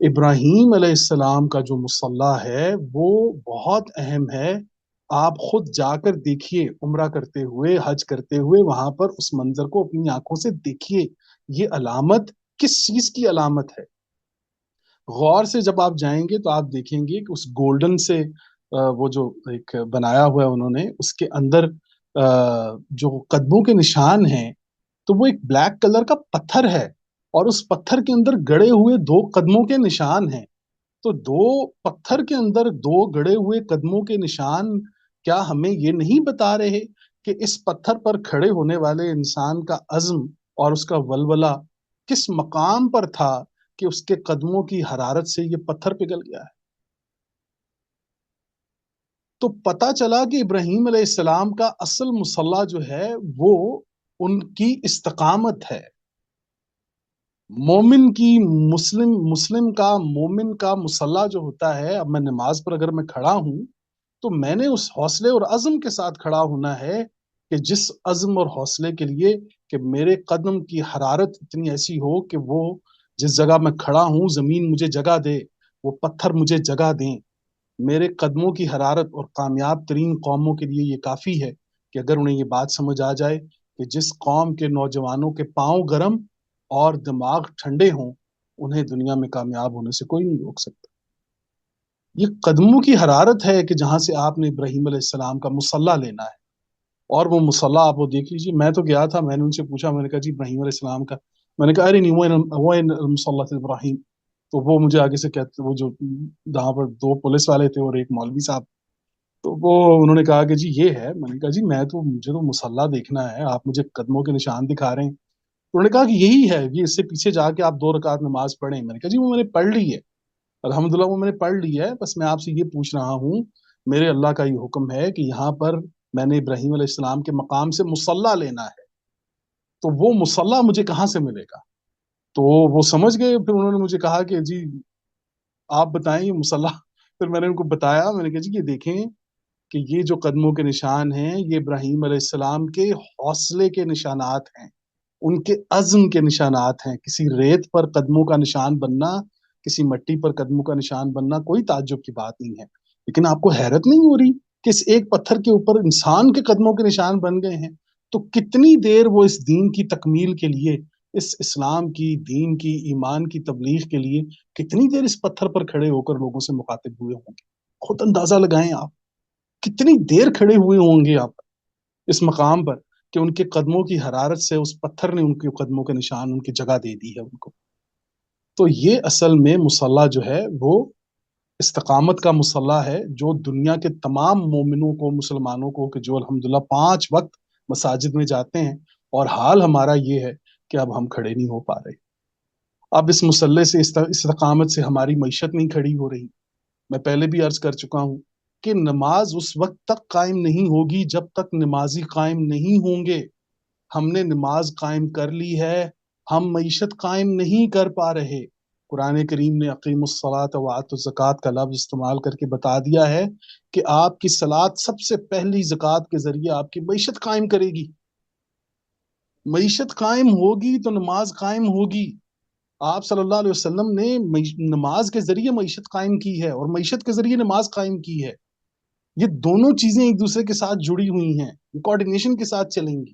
ابراہیم علیہ السلام کا جو مصلی ہے وہ بہت اہم ہے. آپ خود جا کر دیکھیے، عمرہ کرتے ہوئے، حج کرتے ہوئے وہاں پر اس منظر کو اپنی آنکھوں سے دیکھیے. یہ علامت کس چیز کی علامت ہے؟ غور سے جب آپ جائیں گے تو آپ دیکھیں گے کہ اس گولڈن سے وہ جو ایک بنایا ہوا ہے انہوں نے، اس کے اندر جو قدموں کے نشان ہیں، تو وہ ایک بلیک کلر کا پتھر ہے، اور اس پتھر کے اندر گڑے ہوئے دو قدموں کے نشان ہیں. تو دو پتھر کے اندر دو گڑے ہوئے قدموں کے نشان کیا ہمیں یہ نہیں بتا رہے کہ اس پتھر پر کھڑے ہونے والے انسان کا عزم اور اس کا ولولہ کس مقام پر تھا کہ اس کے قدموں کی حرارت سے یہ پتھر پگھل گیا ہے؟ تو پتا چلا کہ ابراہیم علیہ السلام کا اصل مصلی جو ہے وہ ان کی استقامت ہے. مومن کی مومن کا مصلی جو ہوتا ہے، اب میں نماز پر اگر میں کھڑا ہوں تو میں نے اس حوصلے اور عزم کے ساتھ کھڑا ہونا ہے کہ جس عزم اور حوصلے کے لیے کہ میرے قدم کی حرارت اتنی ایسی ہو کہ وہ جس جگہ میں کھڑا ہوں زمین مجھے جگہ دے، وہ پتھر مجھے جگہ دیں. میرے قدموں کی حرارت اور کامیاب ترین قوموں کے لیے یہ کافی ہے کہ اگر انہیں یہ بات سمجھ آ جائے کہ جس قوم کے نوجوانوں کے پاؤں گرم اور دماغ ٹھنڈے ہوں، انہیں دنیا میں کامیاب ہونے سے کوئی نہیں روک سکتا. یہ قدموں کی حرارت ہے کہ جہاں سے آپ نے ابراہیم علیہ السلام کا مصلی لینا ہے. اور وہ مصلی آپ وہ دیکھ لیجیے. میں تو گیا تھا، میں نے ان سے پوچھا، میں نے کہا جی ابراہیم علیہ السلام کا، میں نے کہا ارے نہیں وہ مصلی ابراہیم. تو وہ مجھے آگے سے کہتے، وہ جو جہاں پر دو پولیس والے تھے اور ایک مولوی صاحب، تو وہ انہوں نے کہا کہ جی یہ ہے. میں نے کہا جی مجھے تو مصلی دیکھنا ہے، آپ مجھے قدموں کے نشان دکھا رہے ہیں. انہوں نے کہا کہ یہی ہے، یہ اس سے پیچھے جا کے آپ 2 رکعت نماز پڑھیں. میں نے کہا جی وہ میں نے پڑھ لی ہے، الحمدللہ وہ میں نے پڑھ لی ہے، بس میں آپ سے یہ پوچھ رہا ہوں، میرے اللہ کا یہ حکم ہے کہ یہاں پر میں نے ابراہیم علیہ السلام کے مقام سے مصلی لینا ہے، تو وہ مصلی مجھے کہاں سے ملے گا؟ تو وہ سمجھ گئے. پھر انہوں نے مجھے کہا کہ جی آپ بتائیں یہ مصلی. پھر میں نے ان کو بتایا، میں نے کہا جی یہ دیکھیں کہ یہ جو قدموں کے نشان ہیں یہ ابراہیم علیہ السلام کے حوصلے کے نشانات ہیں، ان کے عزم کے نشانات ہیں. کسی ریت پر قدموں کا نشان بننا، کسی مٹی پر قدموں کا نشان بننا کوئی تعجب کی بات نہیں ہے. لیکن آپ کو حیرت نہیں ہو رہی کہ اس ایک پتھر کے اوپر انسان کے قدموں کے نشان بن گئے ہیں؟ تو کتنی دیر وہ اس دین کی تکمیل کے لیے، اس اسلام کی دین کی ایمان کی تبلیغ کے لیے کتنی دیر اس پتھر پر کھڑے ہو کر لوگوں سے مخاطب ہوئے ہوں گے؟ خود اندازہ لگائیں آپ کتنی دیر کھڑے ہوئے ہوں گے آپ اس مقام پر کہ ان کے قدموں کی حرارت سے اس پتھر نے ان کے قدموں کے نشان ان کی جگہ دے دی ہے ان کو. تو یہ اصل میں مصلی جو ہے وہ استقامت کا مصلی ہے، جو دنیا کے تمام مومنوں کو، مسلمانوں کو، کہ جو الحمدللہ 5 وقت مساجد میں جاتے ہیں، اور حال ہمارا یہ ہے کہ اب ہم کھڑے نہیں ہو پا رہے. اب اس مصلی سے، استقامت سے ہماری معیشت نہیں کھڑی ہو رہی. میں پہلے بھی عرض کر چکا ہوں کہ نماز اس وقت تک قائم نہیں ہوگی جب تک نمازی قائم نہیں ہوں گے. ہم نے نماز قائم کر لی ہے، ہم معیشت قائم نہیں کر پا رہے. قرآن کریم نے اقیم الصلاۃ وآتوا الزکوٰۃ کا لفظ استعمال کر کے بتا دیا ہے کہ آپ کی صلاۃ سب سے پہلی زکوٰۃ کے ذریعے آپ کی معیشت قائم کرے گی. معیشت قائم ہوگی تو نماز قائم ہوگی. آپ صلی اللہ علیہ وسلم نے نماز کے ذریعے معیشت قائم کی ہے اور معیشت کے ذریعے نماز قائم کی ہے. یہ دونوں چیزیں ایک دوسرے کے ساتھ جڑی ہوئی ہیں، یہ کوآرڈینیشن کے ساتھ چلیں گی.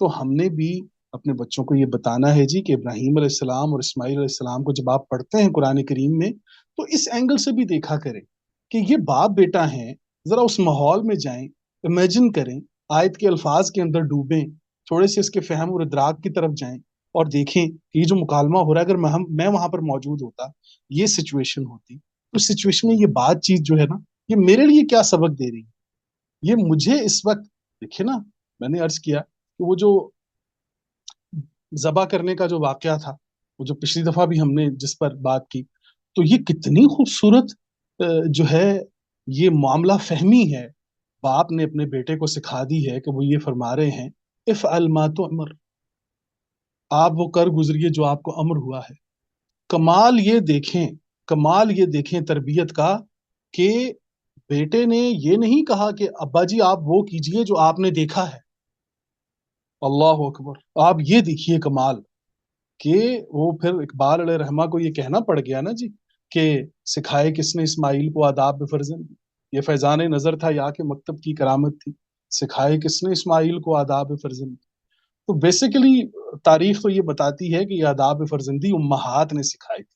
تو ہم نے بھی اپنے بچوں کو یہ بتانا ہے جی کہ ابراہیم علیہ السلام اور اسماعیل علیہ السلام کو جب آپ پڑھتے ہیں قرآن کریم میں تو اس اینگل سے بھی دیکھا کریں کہ یہ باپ بیٹا ہیں. ذرا اس ماحول میں جائیں، امیجن کریں، آیت کے الفاظ کے اندر ڈوبیں، تھوڑے سے اس کے فہم اور ادراک کی طرف جائیں اور دیکھیں کہ یہ جو مکالمہ ہو رہا ہے، اگر میں وہاں پر موجود ہوتا، یہ سچویشن ہوتی، تو اس سچویشن میں یہ بات چیت جو ہے نا، یہ میرے لیے کیا سبق دے رہی ہے؟ یہ مجھے اس وقت دیکھے نا، میں نے عرض کیا کہ وہ جو ذبح کرنے کا جو واقعہ تھا، وہ جو پچھلی دفعہ بھی ہم نے جس پر بات کی، تو یہ کتنی خوبصورت جو ہے یہ معاملہ فہمی ہے. باپ نے اپنے بیٹے کو سکھا دی ہے کہ وہ یہ فرما رہے ہیں افعل ما تؤمر، آپ وہ کر گزریے جو آپ کو امر ہوا ہے. کمال یہ دیکھیں، کمال یہ دیکھیں تربیت کا کہ بیٹے نے یہ نہیں کہا کہ ابا جی آپ وہ کیجئے جو آپ نے دیکھا ہے. اللہ اکبر، آپ یہ دیکھیے کمال کہ وہ پھر اقبال علیہ رحمہ کو یہ کہنا پڑ گیا نا جی کہ سکھائے کس نے اسماعیل کو آداب فرزند، یہ فیضان نظر تھا یا کہ مکتب کی کرامت تھی، سکھائے کس نے اسماعیل کو آداب فرزند۔ تو بیسیکلی تاریخ تو یہ بتاتی ہے کہ یہ آداب فرزندی امہات نے سکھائی تھی،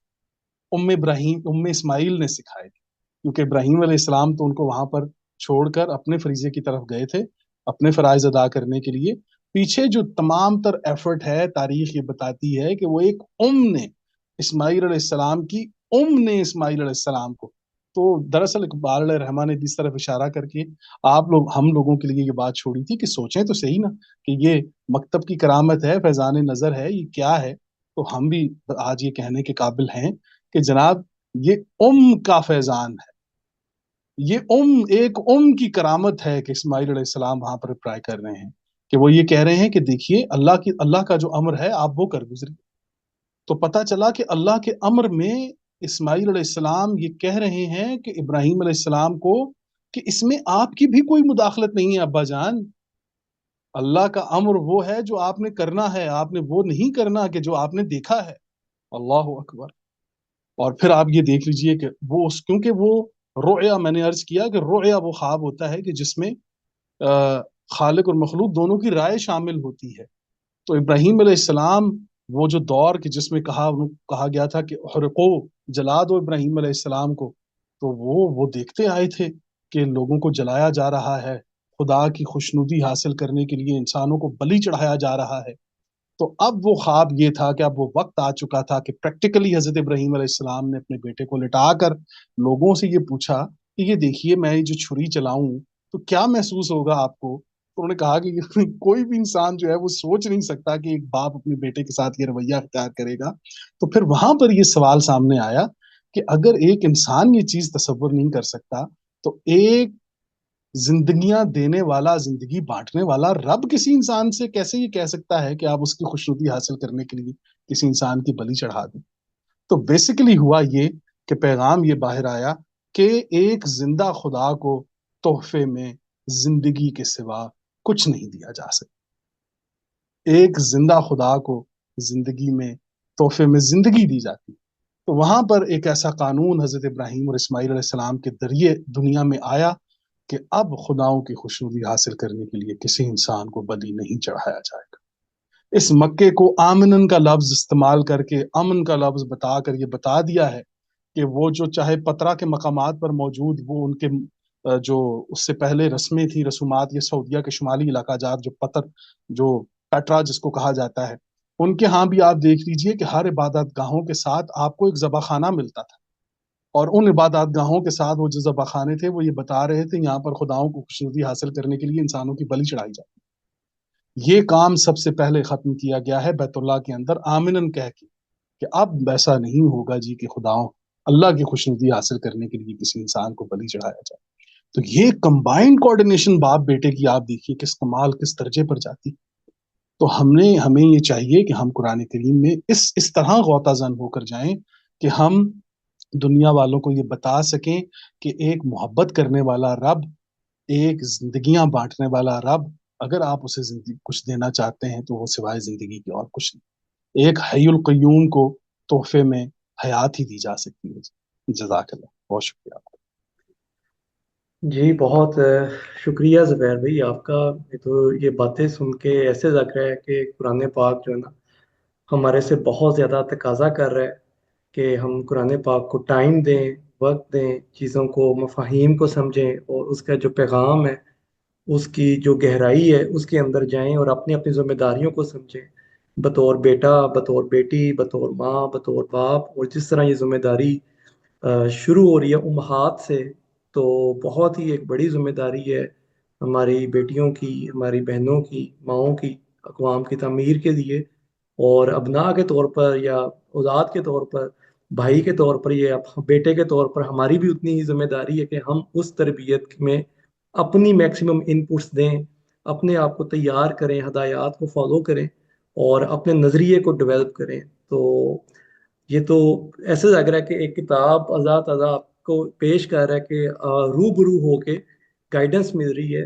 ام اسماعیل نے سکھائی تھی، کیونکہ ابراہیم علیہ السلام تو ان کو وہاں پر چھوڑ کر اپنے فریضے کی طرف گئے تھے اپنے فرائض ادا کرنے کے لیے۔ پیچھے جو تمام تر ایفرٹ ہے تاریخ یہ بتاتی ہے کہ وہ ایک نے اسماعیل علیہ السلام کی نے اسماعیل علیہ السلام کو، تو دراصل اقبال علیہ رحمٰن نے اس طرف اشارہ کر کے ہم لوگوں کے لیے یہ بات چھوڑی تھی کہ سوچیں تو صحیح نا کہ یہ مکتب کی کرامت ہے، فیضان نظر ہے، یہ کیا ہے؟ تو ہم بھی آج یہ کہنے کے قابل ہیں کہ جناب یہ کا فیضان ہے، یہ ایک کی کرامت ہے کہ اسماعیل علیہ السلام وہاں پر ٹرائی کر رہے ہیں کہ وہ یہ کہہ رہے ہیں کہ دیکھیے اللہ کا جو امر ہے آپ وہ کر گزرے۔ تو پتا چلا کہ اللہ کے امر میں اسماعیل علیہ السلام یہ کہہ رہے ہیں کہ ابراہیم علیہ السلام کو کہ اس میں آپ کی بھی کوئی مداخلت نہیں ہے ابا جان، اللہ کا امر وہ ہے جو آپ نے کرنا ہے، آپ نے وہ نہیں کرنا کہ جو آپ نے دیکھا ہے۔ اللہ اکبر۔ اور پھر آپ یہ دیکھ لیجئے کہ کیونکہ وہ رؤیا، میں نے عرض کیا کہ رؤیا وہ خواب ہوتا ہے کہ جس میں خالق اور مخلوق دونوں کی رائے شامل ہوتی ہے۔ تو ابراہیم علیہ السلام وہ جو دور کہ جس میں کہا گیا تھا کہ حرقو، جلا دو ابراہیم علیہ السلام کو، تو وہ دیکھتے آئے تھے کہ لوگوں کو جلایا جا رہا ہے، خدا کی خوشنودی حاصل کرنے کے لیے انسانوں کو بلی چڑھایا جا رہا ہے۔ تو اب وہ خواب یہ تھا کہ اب وہ وقت آ چکا تھا کہ پریکٹیکلی حضرت ابراہیم علیہ السلام نے اپنے بیٹے کو لٹا کر لوگوں سے یہ پوچھا کہ یہ دیکھیے میں جو چھری چلاؤں تو کیا محسوس ہوگا آپ کو؟ تو انہوں نے کہا کہ کوئی بھی انسان جو ہے وہ سوچ نہیں سکتا کہ ایک باپ اپنے بیٹے کے ساتھ یہ رویہ اختیار کرے گا۔ تو پھر وہاں پر یہ سوال سامنے آیا کہ اگر ایک انسان یہ چیز تصور نہیں کر سکتا تو ایک زندگیاں دینے والا، زندگی بانٹنے والا رب کسی انسان سے کیسے یہ کہہ سکتا ہے کہ آپ اس کی خوشنودی حاصل کرنے کے لیے کسی انسان کی بلی چڑھا دیں؟ تو بیسیکلی ہوا یہ کہ پیغام یہ باہر آیا کہ ایک زندہ خدا کو تحفے میں زندگی کے سوا کچھ نہیں دیا جا سکتا۔ ایک زندہ خدا کو زندگی میں تحفے میں زندگی دی جاتی، تو وہاں پر ایک ایسا قانون حضرت ابراہیم اور اسماعیل علیہ السلام کے ذریعے دنیا میں آیا کہ اب خداؤں کی خوشنودی حاصل کرنے کے لیے کسی انسان کو بلی نہیں چڑھایا جائے گا۔ اس مکے کو آمنن کا لفظ استعمال کر کے، امن کا لفظ بتا کر یہ بتا دیا ہے کہ وہ جو چاہے پترا کے مقامات پر موجود وہ ان کے جو اس سے پہلے رسمیں تھیں، رسومات، یہ سعودیہ کے شمالی علاقہ جات جو پیٹرا جس کو کہا جاتا ہے، ان کے ہاں بھی آپ دیکھ لیجئے کہ ہر عبادت گاہوں کے ساتھ آپ کو ایک ذبح خانہ ملتا تھا، اور ان عبادات گاہوں کے ساتھ وہ جو ذبح خانے تھے وہ یہ بتا رہے تھے یہاں پر خداؤں کو خوشنودی حاصل کرنے کے لیے انسانوں کی بلی چڑھائی جاتی۔ یہ کام سب سے پہلے ختم کیا گیا ہے بیت اللہ کے اندر آمنن کہہ کے کہ اب ویسا نہیں ہوگا جی کہ خداؤں اللہ کی خوشنودی حاصل کرنے کے لیے کسی انسان کو بلی چڑھایا جائے۔ تو یہ کمبائنڈ کوآرڈینیشن باپ بیٹے کی آپ دیکھیے کس کمال، کس درجے پر جاتی۔ تو ہمیں یہ چاہیے کہ ہم قرآن کریم میں اس طرح غوطہ زن ہو کر جائیں کہ ہم دنیا والوں کو یہ بتا سکیں کہ ایک محبت کرنے والا رب، ایک زندگیاں بانٹنے والا رب، اگر آپ اسے زندگی کچھ دینا چاہتے ہیں تو وہ سوائے زندگی کی اور کچھ نہیں۔ ایک حی القیوم کو تحفے میں حیات ہی دی جا سکتی ہے۔ جزاک اللہ، بہت شکریہ آپ کا۔ جی بہت شکریہ زبیر بھائی آپ کا۔ یہ باتیں سن کے ایسے لگ رہا ہے کہ قرآن پاک جو ہے نا ہمارے سے بہت زیادہ تقاضا کر رہا ہے کہ ہم قرآن پاک کو ٹائم دیں، وقت دیں، چیزوں کو، مفاہیم کو سمجھیں، اور اس کا جو پیغام ہے، اس کی جو گہرائی ہے اس کے اندر جائیں اور اپنی اپنی ذمہ داریوں کو سمجھیں، بطور بیٹا، بطور بیٹی، بطور ماں، بطور باپ۔ اور جس طرح یہ ذمہ داری شروع ہو رہی ہے امہات سے، تو بہت ہی ایک بڑی ذمہ داری ہے ہماری بیٹیوں کی، ہماری بہنوں کی، ماؤں کی، اقوام کی تعمیر کے لیے۔ اور ابناء کے طور پر یا اولاد کے طور پر، بھائی کے طور پر، یا بیٹے کے طور پر ہماری بھی اتنی ہی ذمہ داری ہے کہ ہم اس تربیت میں اپنی میکسیمم انپٹس دیں، اپنے آپ کو تیار کریں، ہدایات کو فالو کریں، اور اپنے نظریے کو ڈیولپ کریں۔ تو یہ تو ایسے لگ رہا ہے کہ ایک کتاب اللہ تعالیٰ آپ کو پیش کر رہا ہے کہ روبرو ہو کے گائیڈنس مل رہی ہے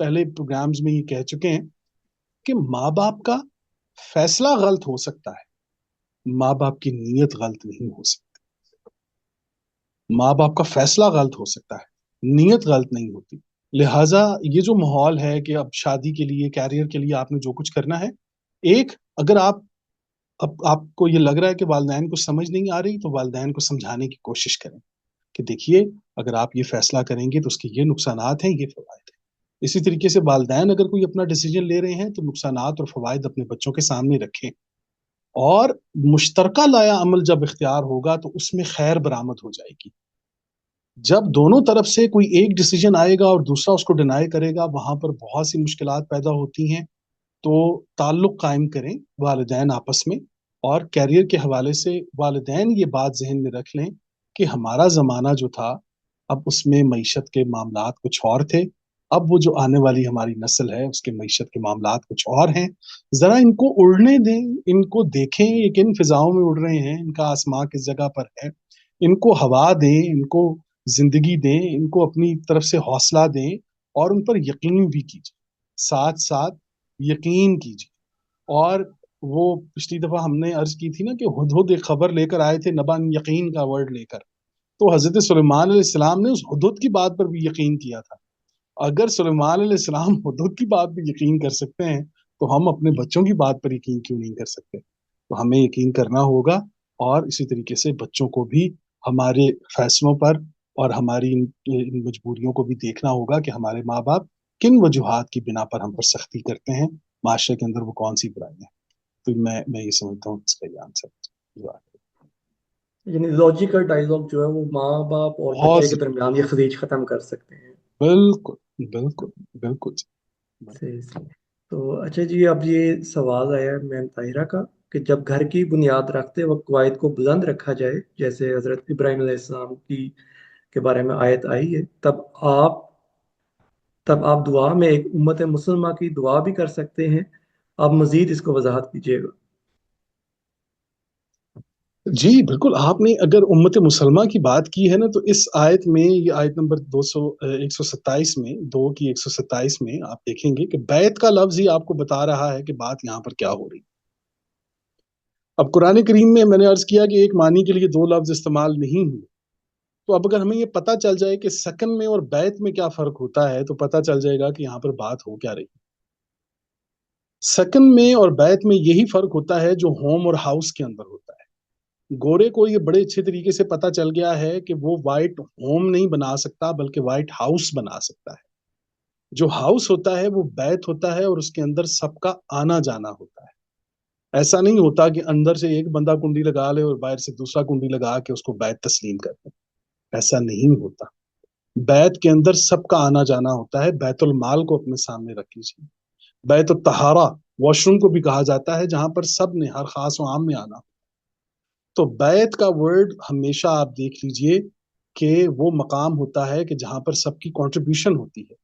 پہلے پروگرامز میں یہ کہہ چکے ہیں کہ ماں باپ کا فیصلہ غلط ہو سکتا ہے، ماں باپ کی نیت غلط نہیں ہو سکتی۔ ماں باپ کا فیصلہ غلط ہو سکتا ہے، نیت غلط نہیں ہوتی۔ لہٰذا یہ جو ماحول ہے کہ اب شادی کے لیے، کیریئر کے لیے آپ نے جو کچھ کرنا ہے، ایک اگر اب آپ کو یہ لگ رہا ہے کہ والدین کو سمجھ نہیں آ رہی، تو والدین کو سمجھانے کی کوشش کریں کہ دیکھیے اگر آپ یہ فیصلہ کریں گے تو اس کے یہ نقصانات ہیں، یہ فوائد ہیں۔ اسی طریقے سے والدین اگر کوئی اپنا ڈیسیجن لے رہے ہیں تو نقصانات اور فوائد اپنے بچوں کے سامنے رکھیں، اور مشترکہ لایا عمل جب اختیار ہوگا تو اس میں خیر برآمد ہو جائے گی۔ جب دونوں طرف سے کوئی ایک ڈیسیجن آئے گا اور دوسرا اس کو ڈینائی کرے گا، وہاں پر بہت سی مشکلات پیدا ہوتی ہیں۔ تو تعلق قائم کریں والدین آپس میں، اور کیریئر کے حوالے سے والدین یہ بات ذہن میں رکھ لیں کہ ہمارا زمانہ جو تھا، اب اس میں معیشت کے معاملات کچھ اور تھے، اب وہ جو آنے والی ہماری نسل ہے اس کے معیشت کے معاملات کچھ اور ہیں۔ ذرا ان کو اڑنے دیں، ان کو دیکھیں یہ کن فضاؤں میں اڑ رہے ہیں، ان کا آسمان کس جگہ پر ہے، ان کو ہوا دیں، ان کو زندگی دیں، ان کو اپنی طرف سے حوصلہ دیں، اور ان پر یقین بھی کیجیے، ساتھ ساتھ یقین کیجیے۔ اور وہ پچھلی دفعہ ہم نے عرض کی تھی نا کہ ہدہد ایک خبر لے کر آئے تھے، نبا یقین کا ورڈ لے کر، تو حضرت سلیمان علیہ السلام نے اس ہدہد کی بات پر بھی یقین کیا تھا۔ اگر سلیمان علیہ السلام ہدہد کی بات پر یقین کر سکتے ہیں تو ہم اپنے بچوں کی بات پر یقین کیوں نہیں کر سکتے؟ تو ہمیں یقین کرنا ہوگا، اور اسی طریقے سے بچوں کو بھی ہمارے فیصلوں پر اور ہماری ان مجبوریوں کو بھی دیکھنا ہوگا کہ ہمارے ماں باپ کن وجوہات کی بنا پر ہم پر سختی کرتے ہیں، معاشرے کے اندر وہ کون سی برائی ہے۔ تو میں یہ سمجھتا ہوں اس کا یہ آنسر یعنی لاجیکل ڈائلاگ جو ہے وہ ماں باپ اور بہت بچے کے ضروری۔ درمیان یہ خلیج ختم کر سکتے ہیں۔ بالکل بالکل بالکل۔ صحیح صحیح۔ تو اچھا جی، اب یہ سوال آیا ہے میم طاہرہ کا کہ جب گھر کی بنیاد رکھتے وقت قواعد کو بلند رکھا جائے، جیسے حضرت ابراہیم علیہ السلام کی کے بارے میں آیت آئی ہے، تب آپ دعا میں ایک امت مسلمہ کی دعا بھی کر سکتے ہیں۔ آپ مزید اس کو وضاحت کیجیے گا۔ جی بالکل، آپ نے اگر امت مسلمہ کی بات کی ہے نا، تو اس آیت میں، یہ آیت نمبر 127 میں، 2 کی 127 میں آپ دیکھیں گے کہ بیت کا لفظ ہی آپ کو بتا رہا ہے کہ بات یہاں پر کیا ہو رہی ہے۔ اب قرآن کریم میں نے عرض کیا کہ ایک معنی کے لیے دو لفظ استعمال نہیں ہوئے، تو اب اگر ہمیں یہ پتہ چل جائے کہ سکن میں اور بیت میں کیا فرق ہوتا ہے، تو پتہ چل جائے گا کہ یہاں پر بات ہو کیا رہی۔ سکن میں اور بیت میں یہی فرق ہوتا ہے جو ہوم اور ہاؤس کے اندر ہوتا ہے۔ گورے کو یہ بڑے اچھے طریقے سے پتہ چل گیا ہے کہ وہ وائٹ ہوم نہیں بنا سکتا بلکہ وائٹ ہاؤس بنا سکتا ہے۔ جو ہاؤس ہوتا ہے وہ بیت ہوتا ہے، اور اس کے اندر سب کا آنا جانا ہوتا ہے۔ ایسا نہیں ہوتا کہ اندر سے ایک بندہ کنڈی لگا لے اور باہر سے دوسرا کنڈی لگا کے اس کو بیت تسلیم کر دے، ایسا نہیں ہوتا۔ بیت کے اندر سب کا آنا جانا ہوتا ہے۔ بیت المال کو اپنے سامنے رکھ لیجیے، بیت الطہارہ واش روم کو بھی کہا جاتا ہے، جہاں پر سب نے ہر خاص و عام میں آنا۔ تو بیت کا ورڈ ہمیشہ آپ دیکھ لیجئے کہ وہ مقام ہوتا ہے کہ جہاں پر سب کی کنٹریبیوشن ہوتی ہے۔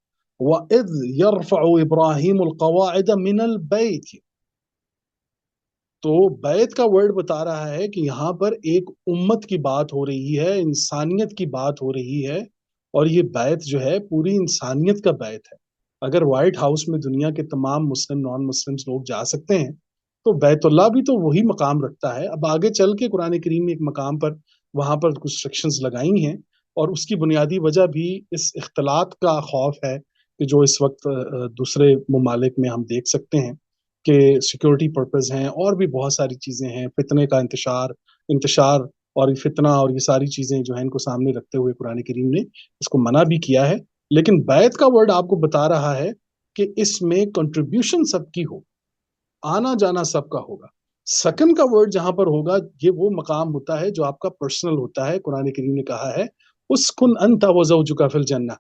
وَإِذْ يَرْفَعُ إِبْرَاهِيمُ الْقَوَاعِدَ مِنَ الْبَيْتِ، تو بیت کا ورڈ بتا رہا ہے کہ یہاں پر ایک امت کی بات ہو رہی ہے، انسانیت کی بات ہو رہی ہے، اور یہ بیت جو ہے پوری انسانیت کا بیت ہے۔ اگر وائٹ ہاؤس میں دنیا کے تمام مسلم نان مسلم لوگ جا سکتے ہیں، تو بیت اللہ بھی تو وہی مقام رکھتا ہے۔ اب آگے چل کے قرآن کریم میں ایک مقام پر وہاں پر کچھ ریسٹرکشنز لگائی ہیں، اور اس کی بنیادی وجہ بھی اس اختلاط کا خوف ہے کہ جو اس وقت دوسرے ممالک میں ہم دیکھ سکتے ہیں کہ سیکورٹی پرپز ہیں، اور بھی بہت ساری چیزیں ہیں، فتنے کا انتشار اور فتنہ اور یہ ساری چیزیں جو ہیں، ان کو سامنے رکھتے ہوئے قرآن کریم نے اس کو منع بھی کیا ہے۔ لیکن بیت کا ورڈ آپ کو بتا رہا ہے کہ اس میں کنٹریبیوشن سب کی ہو، آنا جانا سب کا ہوگا۔ سکن کا ورڈ جہاں پر ہوگا، یہ وہ مقام ہوتا ہے جو آپ کا پرسنل ہوتا ہے۔ قرآن کریم نے کہا ہے اسکن انت وزوجک فی الجنہ،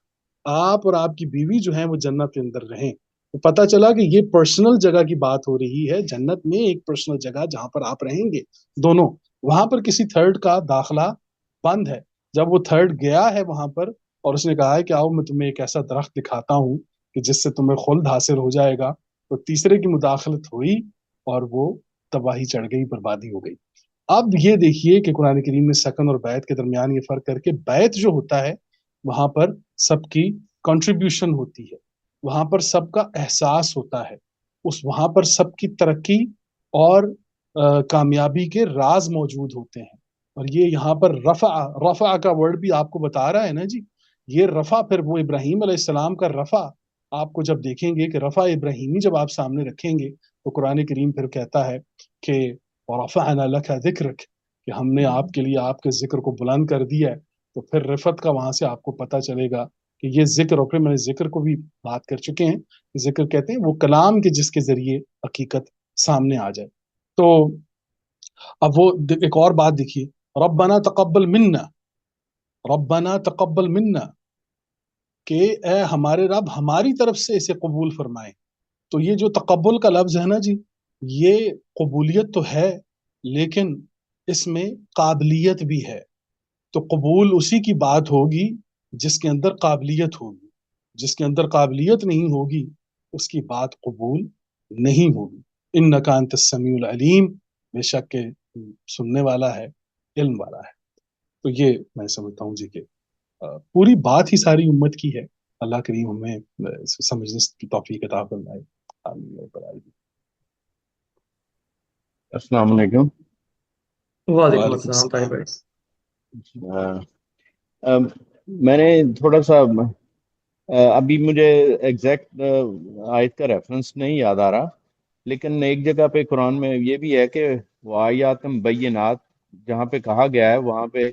آپ اور آپ کی بیوی جو ہیں وہ جنت کے اندر رہیں۔ تو پتہ چلا کہ یہ پرسنل جگہ کی بات ہو رہی ہے، جنت میں ایک پرسنل جگہ جہاں پر آپ رہیں گے دونوں، وہاں پر کسی تھرڈ کا داخلہ بند ہے۔ جب وہ تھرڈ گیا ہے وہاں پر اور اس نے کہا ہے کہ آؤ میں تمہیں ایک ایسا درخت دکھاتا ہوں کہ جس سے تمہیں خلد حاصل ہو جائے گا، تو تیسرے کی مداخلت ہوئی اور وہ تباہی چڑھ گئی، بربادی ہو گئی۔ اب یہ دیکھیے کہ قرآن کریم نے سکن اور بیت کے درمیان یہ فرق کر کے، بیت جو ہوتا ہے وہاں پر سب کی کنٹریبیوشن ہوتی ہے، وہاں پر سب کا احساس ہوتا ہے، وہاں پر سب کی ترقی اور کامیابی کے راز موجود ہوتے ہیں۔ اور یہ یہاں پر رفع رفع کا ورڈ بھی آپ کو بتا رہا ہے نا جی، یہ رفع پھر وہ ابراہیم علیہ السلام کا رفع آپ کو جب دیکھیں گے کہ رفع ابراہیمی جب آپ سامنے رکھیں گے تو قرآن کریم پھر کہتا ہے کہ وَرَفَعْنَا لَكَ ذِكْرَكَ، کہ ہم نے آپ کے لیے آپ کے ذکر کو بلند کر دیا ہے۔ تو پھر رفعت کا وہاں سے آپ کو پتہ چلے گا کہ یہ ذکر، اور پھر میں نے ذکر کو بھی بات کر چکے ہیں، ذکر کہتے ہیں وہ کلام کے جس کے ذریعے حقیقت سامنے آ جائے۔ تو اب وہ ایک اور بات دیکھیے، ربنا تقبل منا، ربنا تقبل منا، کہ اے ہمارے رب ہماری طرف سے اسے قبول فرمائے۔ تو یہ جو تقبل کا لفظ ہے نا جی، یہ قبولیت تو ہے لیکن اس میں قابلیت بھی ہے۔ تو قبول اسی کی بات ہوگی جس کے اندر قابلیت ہوگی، جس کے اندر قابلیت نہیں ہوگی اس کی بات قبول نہیں ہوگی۔ انک انت السمیع العلیم، بے شک کہ سننے والا ہے، علم والا ہے۔ تو یہ میں سمجھتا ہوں جی کہ پوری بات ہی ساری امت کی ہے۔ اللہ کریم ہمیں سمجھنے کی توفیق عطا فرمائے، آمین یا رب العالمین۔ السلام علیکم۔ وعلیکم وعلیکم السلام طاہر السلام۔ بھائی۔ میں نے تھوڑا سا ابھی مجھے ایگزیکٹ آیت کا ریفرنس نہیں یاد آ رہا، لیکن ایک جگہ پہ قرآن میں یہ بھی ہے کہ وہ آیات بینات جہاں پہ کہا گیا ہے وہاں پہ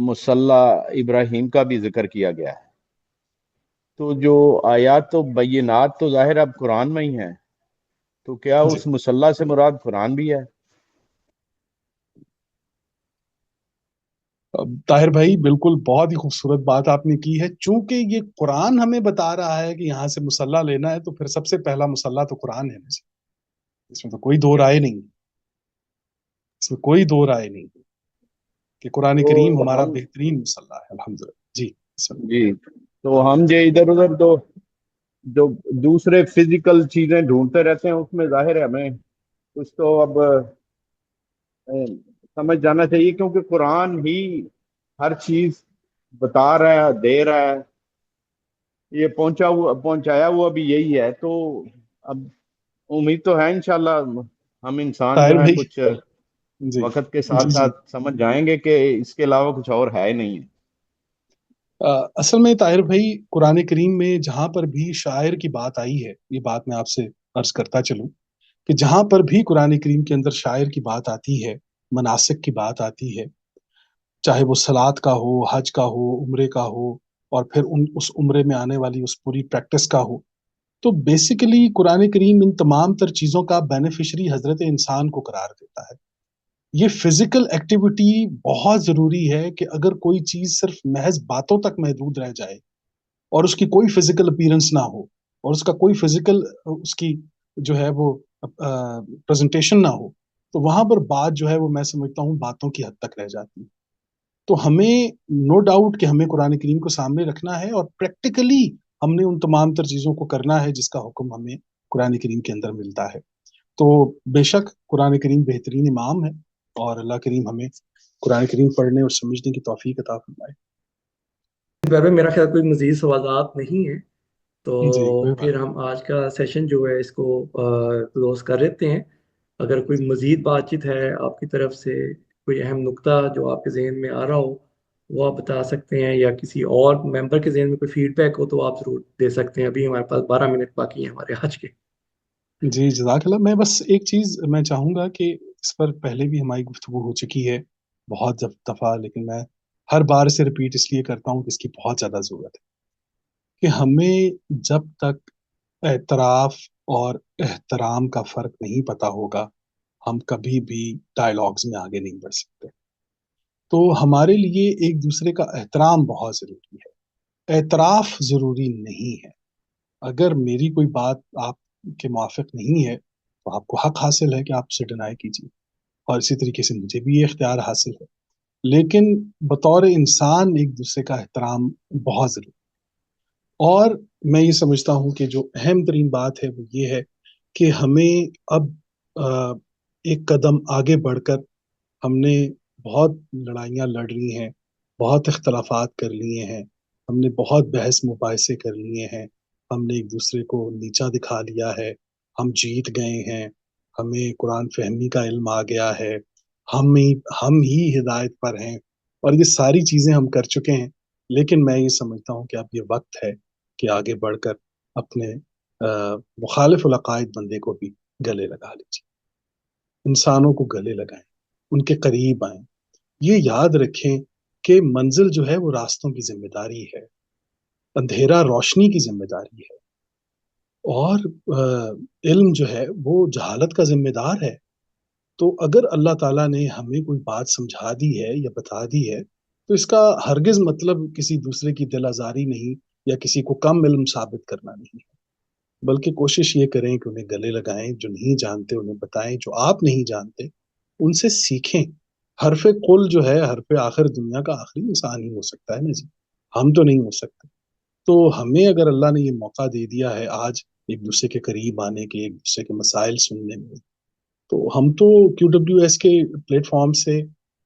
مصلی ابراہیم کا بھی ذکر کیا گیا ہے۔ تو جو آیات تو بینات تو ظاہر اب قرآن میں ہی ہیں، تو کیا جی اس مصلی سے مراد قرآن بھی ہے؟ طاہر بھائی بالکل بہت ہی خوبصورت بات آپ نے کی ہے۔ چونکہ یہ قرآن ہمیں بتا رہا ہے کہ یہاں سے مصلی لینا ہے، تو پھر سب سے پہلا مصلی تو قرآن ہے نا جی، اس میں تو کوئی دو رائے نہیں، اس میں کوئی دو رائے نہیں کہ قرآن تو کریم ہمارا ہم بہترین مصلی ہے الحمدللہ جی۔ بسم اللہ۔ جی، تو ہم جو ادھر ادھر تو جو دوسرے فزیکل چیزیں ڈھونڈتے رہتے ہیں اس میں ظاہر ہے ہمیں کچھ تو اب سمجھ جانا چاہیے، کیونکہ قرآن ہی ہر چیز بتا رہا ہے، دے رہا ہے، یہ پہنچایا ہوا بھی یہی ہے۔ تو اب امید تو ہے انشاءاللہ ہم انسان طاہر جو ہیں بھائی کچھ جی وقت کے جی ساتھ جی، ساتھ سمجھ جائیں گے کہ اس کے علاوہ کچھ اور ہے نہیں ہے۔ اصل میں طاہر بھائی قرآن کریم میں جہاں پر بھی شاعر کی بات آئی ہے، یہ بات میں آپ سے عرض کرتا چلوں کہ جہاں پر بھی قرآن کریم کے اندر شاعر کی بات آتی ہے، مناسک کی بات آتی ہے، چاہے وہ صلات کا ہو، حج کا ہو، عمرے کا ہو، اور پھر اس عمرے میں آنے والی اس پوری پریکٹس کا ہو، تو بیسیکلی قرآن کریم ان تمام تر چیزوں کا بینیفیشری حضرت انسان کو قرار دیتا ہے۔ یہ فزیکل ایکٹیویٹی بہت ضروری ہے کہ اگر کوئی چیز صرف محض باتوں تک محدود رہ جائے اور اس کی کوئی فزیکل اپیرنس نہ ہو اور اس کا کوئی فزیکل اس کی جو ہے وہ پریزنٹیشن نہ ہو، تو وہاں پر بات جو ہے وہ میں سمجھتا ہوں باتوں کی حد تک رہ جاتی ہے۔ تو ہمیں نو ڈاؤٹ کہ ہمیں قرآن کریم کو سامنے رکھنا ہے اور پریکٹیکلی ہم نے ان تمام تر چیزوں کو کرنا ہے جس کا حکم ہمیں قرآن کریم کے اندر ملتا ہے۔ تو بے شک قرآن کریم بہترین امام ہے، اور اللہ کریم ہمیں قرآن کریم پڑھنے اور سمجھنے کی توفیق عطا فرمائے۔ میں میرا خیال کوئی مزید سوالات نہیں ہیں، تو جی کوئی بات پھر ہم آج کا سیشن جو ہے اس کو کلوز کر دیتے ہیں۔ اگر کوئی مزید بات چیت ہے آپ کی طرف سے، کوئی اہم نقطہ جو آپ کے ذہن میں آ رہا ہو وہ آپ بتا سکتے ہیں، یا کسی اور ممبر کے ذہن میں کوئی فیڈ بیک ہو تو آپ ضرور دے سکتے ہیں۔ ابھی ہمارے پاس 12 منٹ باقی ہیں ہمارے آج کے۔ جی جزاک اللہ۔ میں بس ایک چیز میں چاہوں گا کہ اس پر پہلے بھی ہماری گفتگو ہو چکی ہے بہت دفعہ، لیکن میں ہر بار سے ریپیٹ اس لیے کرتا ہوں کہ اس کی بہت زیادہ ضرورت ہے کہ ہمیں جب تک اعتراف اور احترام کا فرق نہیں پتا ہوگا ہم کبھی بھی ڈائلاگز میں آگے نہیں بڑھ سکتے۔ تو ہمارے لیے ایک دوسرے کا احترام بہت ضروری ہے، اعتراف ضروری نہیں ہے۔ اگر میری کوئی بات آپ کے موافق نہیں ہے تو آپ کو حق حاصل ہے کہ آپ اسے ڈینائی کیجیے، اور اسی طریقے سے مجھے بھی یہ اختیار حاصل ہے، لیکن بطور انسان ایک دوسرے کا احترام بہت ضروری ہے۔ اور میں یہ سمجھتا ہوں کہ جو اہم ترین بات ہے وہ یہ ہے کہ ہمیں اب ایک قدم آگے بڑھ کر ہم نے بہت لڑائیاں لڑ لی ہیں، بہت اختلافات کر لیے ہیں، ہم نے بہت بحث مباحثے کر لیے ہیں، ہم نے ایک دوسرے کو نیچا دکھا لیا ہے، ہم جیت گئے ہیں، ہمیں قرآن فہمی کا علم آ گیا ہے، ہم ہی ہدایت پر ہیں، اور یہ ساری چیزیں ہم کر چکے ہیں۔ لیکن میں یہ سمجھتا ہوں کہ اب یہ وقت ہے کہ آگے بڑھ کر اپنے مخالف العقائد بندے کو بھی گلے لگا لیجیے، انسانوں کو گلے لگائیں، ان کے قریب آئیں، یہ یاد رکھیں کہ منزل جو ہے وہ راستوں کی ذمہ داری ہے، اندھیرا روشنی کی ذمہ داری ہے، اور علم جو ہے وہ جہالت کا ذمہ دار ہے۔ تو اگر اللہ تعالیٰ نے ہمیں کوئی بات سمجھا دی ہے یا بتا دی ہے، تو اس کا ہرگز مطلب کسی دوسرے کی دل آزاری نہیں، یا کسی کو کم علم ثابت کرنا نہیں ہے، بلکہ کوشش یہ کریں کہ انہیں گلے لگائیں، جو نہیں جانتے انہیں بتائیں، جو آپ نہیں جانتے ان سے سیکھیں۔ حرف قل جو ہے، حرف آخر دنیا کا آخری انسان ہی ہو سکتا ہے نا جی، ہم تو نہیں ہو سکتے۔ تو ہمیں اگر اللہ نے یہ موقع دے دیا ہے آج ایک دوسرے کے قریب آنے کے، ایک دوسرے کے مسائل سننے میں، تو ہم تو کیو ڈبلیو ایس کے پلیٹ فارم سے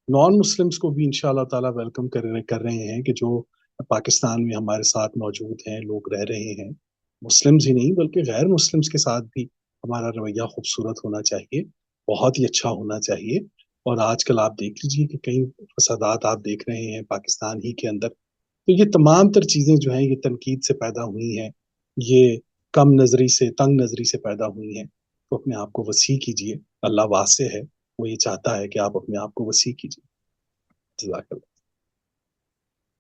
نان مسلمس کو بھی انشاءاللہ تعالیٰ ویلکم کر رہے ہیں، کہ جو پاکستان میں ہمارے ساتھ موجود ہیں، لوگ رہ رہے ہیں، مسلمز ہی نہیں بلکہ غیر مسلمز کے ساتھ بھی ہمارا رویہ خوبصورت ہونا چاہیے، بہت ہی اچھا ہونا چاہیے۔ اور آج کل آپ دیکھ لیجیے کہ کئی فسادات آپ دیکھ رہے ہیں پاکستان ہی کے اندر، تو یہ تمام تر چیزیں جو ہیں یہ تنقید سے پیدا ہوئی ہیں، یہ کم نظری سے، تنگ نظری سے پیدا ہوئی ہیں۔ تو اپنے آپ کو وسیع کیجیے، اللہ واسع ہے، وہ یہ چاہتا ہے کہ آپ اپنے آپ کو وسیع کیجیے۔ جزاک اللہ۔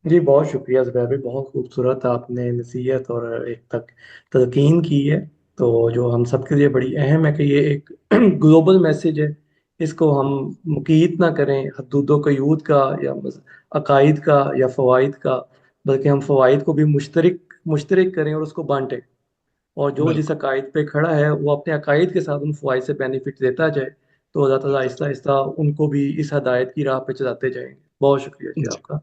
جی بہت شکریہ زبیر بھائی، بہت خوبصورت آپ نے نصیحت اور ایک تک تلقین کی ہے، تو جو ہم سب کے لیے بڑی اہم ہے کہ یہ ایک گلوبل میسج ہے، اس کو ہم مقید نہ کریں حدود و قیود کا یا عقائد کا یا فوائد کا، بلکہ ہم فوائد کو بھی مشترک کریں اور اس کو بانٹیں، اور جو جس بالکل عقائد پہ کھڑا ہے وہ اپنے عقائد کے ساتھ ان فوائد سے بینیفٹ لیتا جائے، تو اللہ تعالیٰ آہستہ آہستہ ان کو بھی اس ہدایت کی راہ پہ چلاتے جائیں گے۔ بہت شکریہ جی جی، آپ کا۔